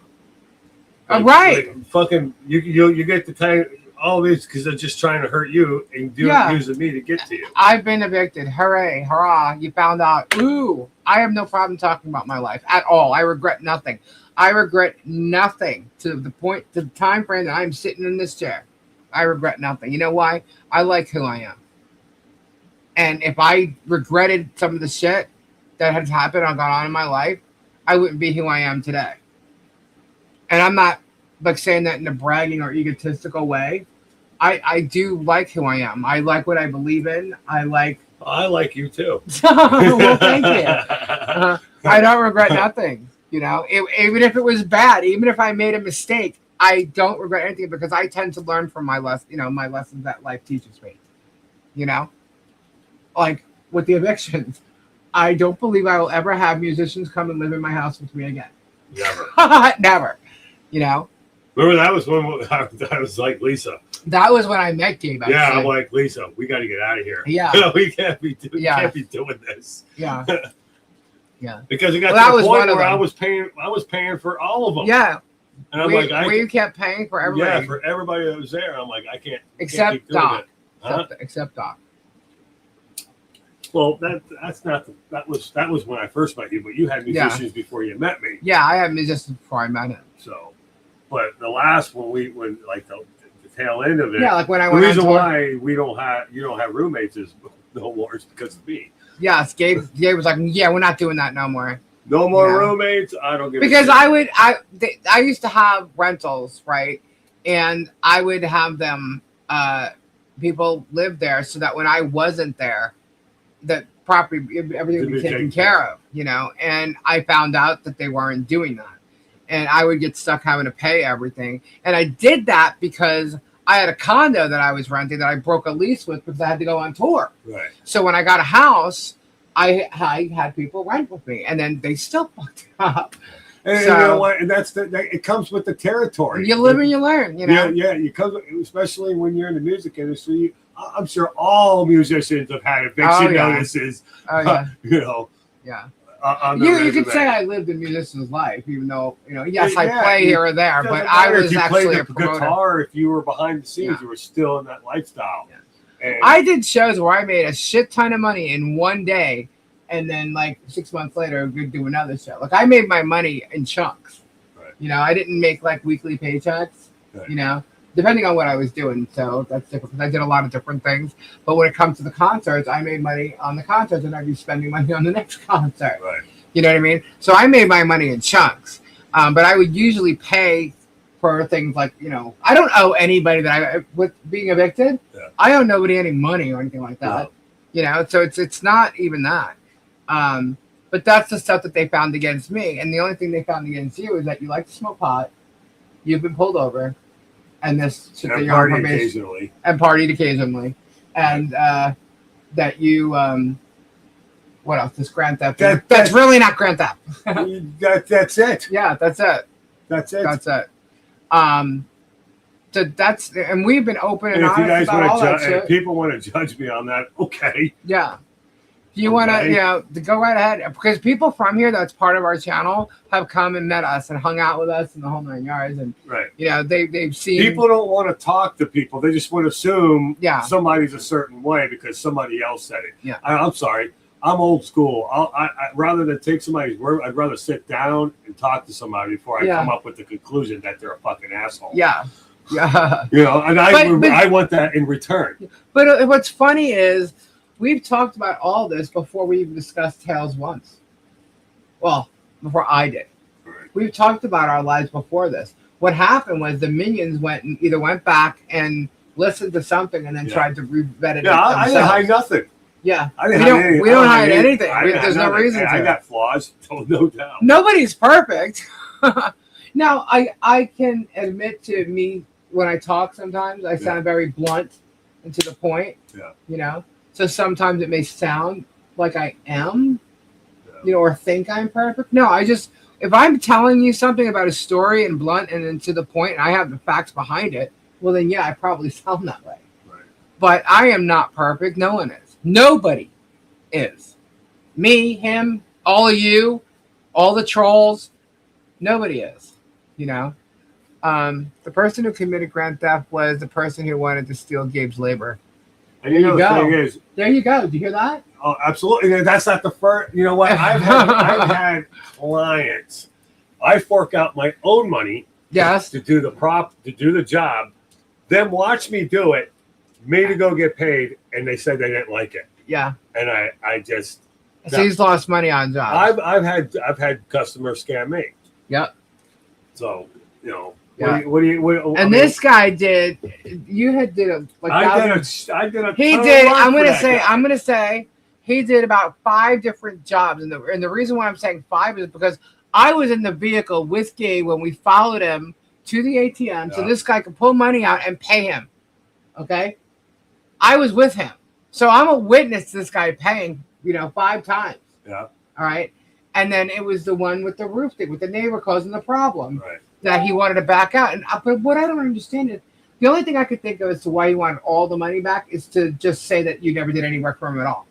Right. Fucking you get the time. all these because they're just trying to hurt you and using me to get to you. I've been evicted. Hooray, hurrah! You found out. Ooh, I have no problem talking about my life at all. I regret nothing. I regret nothing to the time frame that I'm sitting in this chair. I regret nothing. You know why? I like who I am. And if I regretted some of the shit that has happened or gone on in my life, I wouldn't be who I am today. And I'm not like saying that in a bragging or egotistical way. I do like who I am. I like what I believe in. I like you too. Well, thank you. I don't regret nothing. You know, even if it was bad, even if I made a mistake, I don't regret anything because I tend to learn from my lessons that life teaches me. You know, like with the evictions, I don't believe I will ever have musicians come and live in my house with me again. Never. Never. You know. Remember that was when I was like Lisa. That was when I met Gabe. I'm like Lisa. We got to get out of here. Yeah. We can't be doing this. Yeah. Yeah. Because it got to the point where I was paying for all of them. Yeah. And I'm you kept paying for everybody. Yeah, for everybody that was there. I'm like, I can't. Except Doc. Except Doc. Well, that was when I first met you, but you had musicians before you met me. Yeah, I had musicians before I met him. So, but the last when like the tail end of it. Yeah, like when I went. The reason why you don't have roommates is no more is because of me. Yes, Gabe was like, yeah, we're not doing that no more. No more roommates. I don't give because I used to have rentals, right, and I would have them people live there so that when I wasn't there, the property everything would be taken care of, you know. And I found out that they weren't doing that, and I would get stuck having to pay everything. And I did that because I had a condo that I was renting that I broke a lease with because I had to go on tour. Right. So when I got a house, I had people rent with me, and then they still fucked it up. And you know what? And it comes with the territory. You live and you learn. You know. Yeah. You come, especially when you're in the music industry. I'm sure all musicians have had eviction notices. Oh yeah. You know. Yeah. You could say I lived a musician's life, even though yes, I play here or there, but I was actually a promoter. Guitar, if you were behind the scenes, you were still in that lifestyle. Yeah. I did shows where I made a shit ton of money in one day, and then like 6 months later, I would do another show. Like I made my money in chunks. Right. You know, I didn't make like weekly paychecks. Right. You know, depending on what I was doing. So that's different because I did a lot of different things. But when it comes to the concerts, I made money on the concerts, and I'd be spending money on the next concert. Right. You know what I mean? So I made my money in chunks. But I would usually pay for things like, I don't owe anybody with being evicted. Yeah. I owe nobody any money or anything like that. No. So it's not even that. But that's the stuff that they found against me. And the only thing they found against you is that you like to smoke pot, you've been pulled over, and this shit that you're on probation, and partied occasionally, and that you what else? This grand theft. That's really not grand theft. That's it. Yeah, that's it. That's it. That's it. So that's, and we've been open and honest if you guys about all that shit. If people want to judge me on that, okay. Yeah. If you want to, to go right ahead, because people from here that's part of our channel have come and met us and hung out with us in the whole 9 yards, and they've seen. People don't want to talk to people; they just want to assume somebody's a certain way because somebody else said it. Yeah, I'm sorry. I'm old school. I rather than take somebody's word, I'd rather sit down and talk to somebody before I come up with the conclusion that they're a fucking asshole. Yeah. Yeah. And I want that in return. But what's funny is we've talked about all this before we even discussed Hales once. Well, before I did. Right. We've talked about our lives before this. What happened was the minions went back and listened to something and then tried to vet it. Yeah, I didn't hide nothing. Yeah, we don't hide anything. There's no reason to. I got flaws, no doubt. Nobody's perfect. Now, I can admit to me when I talk sometimes, I sound very blunt and to the point. Yeah. So sometimes it may sound like I am, or think I'm perfect. No, if I'm telling you something about a story and blunt and then to the point and I have the facts behind it, well then, I probably sound that way. Right. But I am not perfect. No one is. Nobody is. Me, him, all of you, all the trolls. Nobody is. The person who committed grand theft was the person who wanted to steal Gabe's labor. And the thing is, there you go. Did you hear that? Oh, absolutely. That's not the first. You know what? I've had clients. I fork out my own money. Yes. To do the job. Then watch me do it. Me to go get paid, and they said they didn't like it. Yeah. And I just. So he's lost money on jobs. I've had customers scam me. Yep. So you know. Yeah. This guy did. You had did a like. I did a. He did. I'm gonna say he did about 5 different jobs, and the reason why I'm saying 5 is because I was in the vehicle with Gabe when we followed him to the ATM, so this guy could pull money out and pay him. Okay, I was with him, so I'm a witness to this guy paying 5 times. Yeah. All right, and then it was the one with the roof thing with the neighbor causing the problem. Right. That he wanted to back out. But what I don't understand is the only thing I could think of as to why he wanted all the money back is to just say that you never did any work for him at all.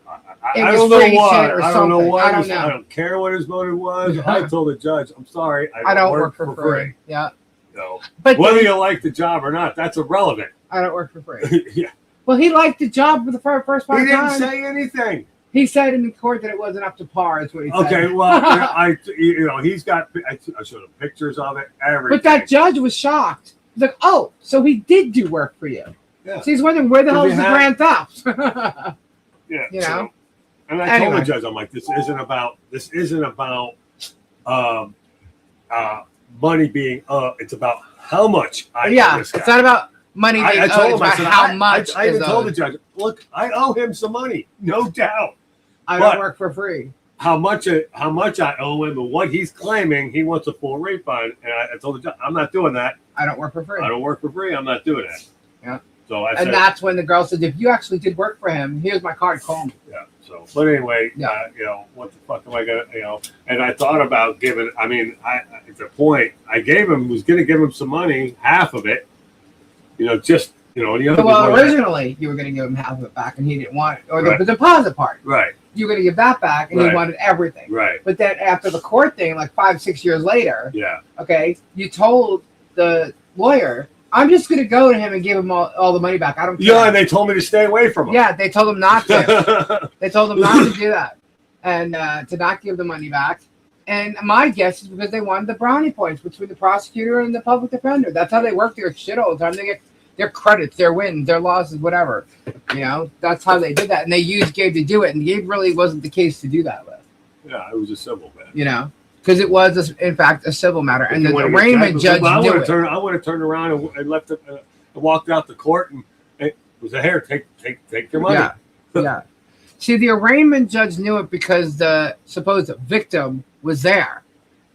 I don't know what. I don't know what. I don't care what his motive was. I told the judge, I'm sorry. I don't work for free. Yeah. No. But whether you like the job or not, that's irrelevant. I don't work for free. Yeah. Well, he liked the job for the first 5 times. He didn't say anything. He said in the court that it wasn't up to par. Is what he said. Okay, well, he's got. I showed him pictures of it. Everything. But that judge was shocked. He's like, "Oh, so he did do work for you." Yeah. So he's wondering where the hell is the grand theft. Yeah. And I told the judge, I'm like, this isn't about money being. It's about how much I. Yeah, it's not about money being. I told him. I said, how much. I even told the judge, look, I owe him some money, no doubt. I don't work for free. How much I owe him and what he's claiming, he wants a full refund. And I told the judge, I'm not doing that. I don't work for free. I don't work for free. I'm not doing that. Yeah. So I said, and that's when the girl said, if you actually did work for him, here's my card, call me. Yeah. So, but anyway, what the fuck am I gonna, And I thought about giving. I mean, at the point I was gonna give him some money, half of it. The other. Well, originally you were going to give him half of it back, and he didn't want it, or the deposit part. Right. You were going to give that back, and he wanted everything. Right. But then after the court thing, like 5-6 years later, okay, you told the lawyer, "I'm just going to go to him and give him all the money back. I don't care." Yeah, and they told me to stay away from him. Yeah, they told him not to. They told him not to do that, and to not give the money back. And my guess is because they wanted the brownie points between the prosecutor and the public defender. That's how they work their shit all the time. They get their credits, their wins, their losses, whatever. That's how they did that. And they used Gabe to do it. And Gabe really wasn't the case to do that with. Yeah, it was a civil matter. Because it was, in fact, a civil matter. And the arraignment judge knew it. I would have turned around and left it, walked out the court and it was a hair. Take your money. Yeah, yeah. See, the arraignment judge knew it because the supposed victim was there,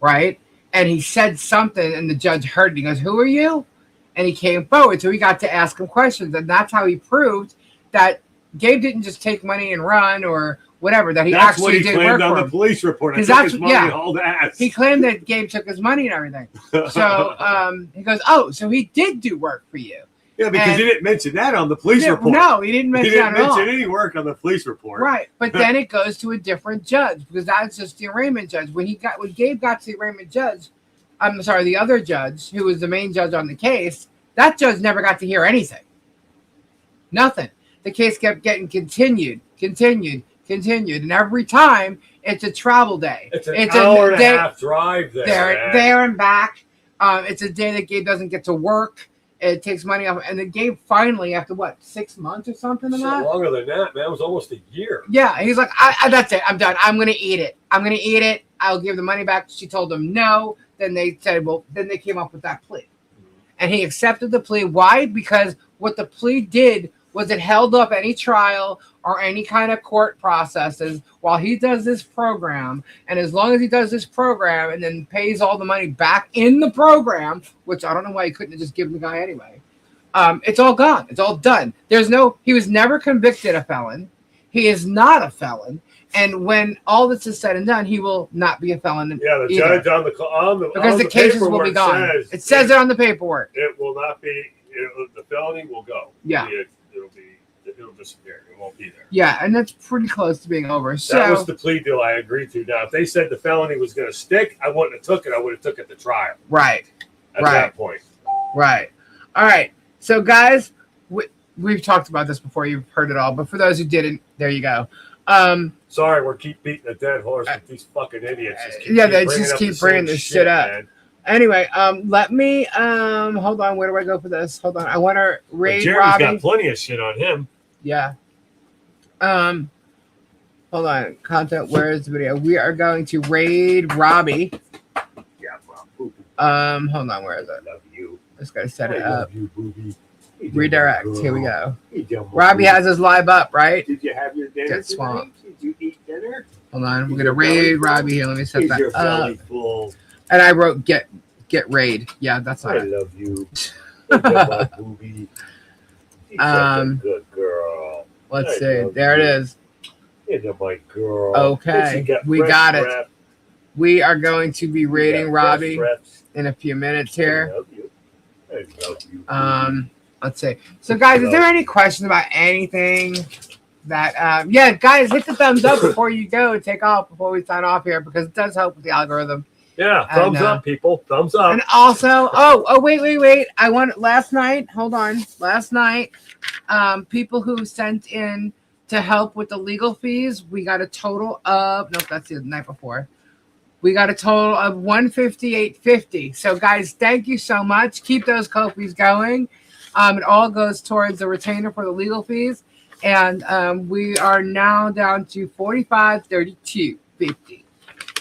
right? And he said something, and the judge heard it. He goes, "Who are you?" And he came forward, so he got to ask him questions, and that's how he proved that Gabe didn't just take money and run or whatever. That he actually did work for him. That's what he claimed on the police report. I took his money and hauled ass. He claimed that Gabe took his money and everything. So he goes, "Oh, so he did do work for you." Yeah, because he didn't mention that on the police report. No, he didn't mention that at all. He didn't mention any work on the police report. Right, but then it goes to a different judge because that's just the arraignment judge. When Gabe got to the arraignment judge, the other judge who was the main judge on the case, that judge never got to hear anything. Nothing. The case kept getting continued, and every time it's a travel day. It's an hour and a half drive there and back. It's a day that Gabe doesn't get to work. It takes money off, and then Gabe finally, after 6 months or something, longer than that, man. It was almost a year. Yeah, he's like, "That's it. I'm done. I'm gonna eat it. I'll give the money back." She told him no. Then they said, well, then they came up with that plea, and he accepted the plea. Why? Because what the plea did was it held up any trial or any kind of court processes while he does this program. And as long as he does this program and then pays all the money back in the program, which I don't know why he couldn't have just given the guy anyway, it's all gone. It's all done. He was never convicted a felon. He is not a felon. And when all this is said and done, he will not be a felon. Yeah, the judge because the cases will be gone. It says it on the paperwork. It will not be. The felony will go. Yeah. It'll disappear. It won't be there. Yeah, and that's pretty close to being over. So that was the plea deal I agreed to. Now, if they said the felony was going to stick, I wouldn't have took it. I would have took it to trial. Right. at that point. Right. All right. So, guys, we've talked about this before. You've heard it all. But for those who didn't, there you go. Sorry, we're keep beating a dead horse with these fucking idiots. They just keep bringing this shit up. Man. Anyway, let me hold on. Where do I go for this? Hold on. I want to raid Robbie. Got plenty of shit on him. Yeah. Hold on. Content. Where is the video? We are going to raid Robbie. Yeah, hold on. Where is it? Love you. Just gotta set it up. You, booby. Redirect. Here we go. Robbie has his live up, right? Did you have your dinner? Get swamped. Did you eat dinner? Hold on. We're gonna raid Robbie here. Let me set that your belly up. full? And I wrote get raid. Yeah, that's not I love you. My booby. She's such a good girl. Let's see. There it is. You're my girl. Okay. We got it. We are going to be raiding Robbie in a few minutes here. I love you. I love you. Let's see. So, guys, is there any questions about anything that, yeah, guys, hit the thumbs up before you go and take off before we sign off here because it does help with the algorithm. Yeah, thumbs up, people. Thumbs up. And also, wait. Last night, people who sent in to help with the legal fees, we got a total of, nope, that's the night before. We got a total of $158.50. So, guys, thank you so much. Keep those Ko-fis going. It all goes towards the retainer for the legal fees. And we are now down to $45.32.50.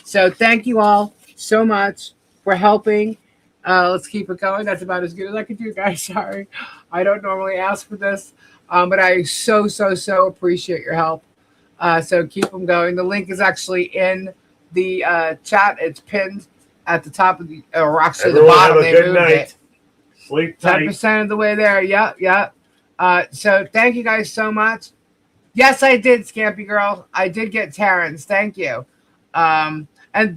So thank you all so much for helping. Let's keep it going. That's about as good as I can do, guys. Sorry. I don't normally ask for this. But I so appreciate your help. So keep them going. The link is actually in the chat. It's pinned at the top of the, or actually the bottom. They moved it. Sleep tight. 10% of the way there. Yep. So thank you guys so much. Yes, I did, Scampy Girl. I did get Terrence. Thank you. And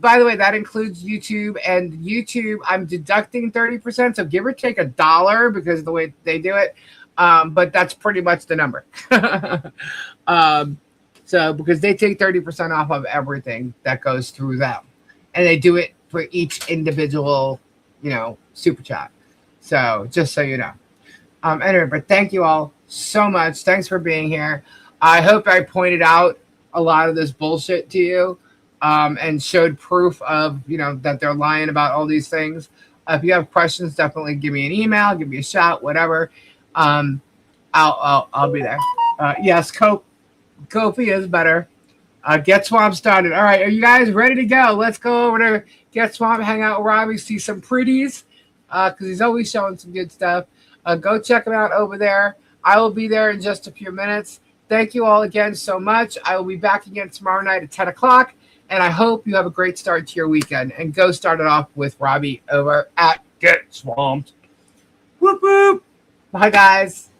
by the way, that includes YouTube. And YouTube, I'm deducting 30%. So give or take $1 because of the way they do it. But that's pretty much the number. So because they take 30% off of everything that goes through them. And they do it for each individual, super chat. So just so you know. Anyway, but thank you all so much. Thanks for being here. I hope I pointed out a lot of this bullshit to you and showed proof of, that they're lying about all these things. If you have questions, definitely give me an email, give me a shout, whatever. I'll be there. Yes, Kofi is better. Get Swamp started. All right, are you guys ready to go? Let's go over to Get Swamp, hang out with Robbie, see some pretties. Because he's always showing some good stuff. Go check him out over there. I will be there in just a few minutes. Thank you all again so much. I will be back again tomorrow night at 10 o'clock. And I hope you have a great start to your weekend. And go start it off with Robbie over at Get Swamped. Whoop, whoop. Bye, guys.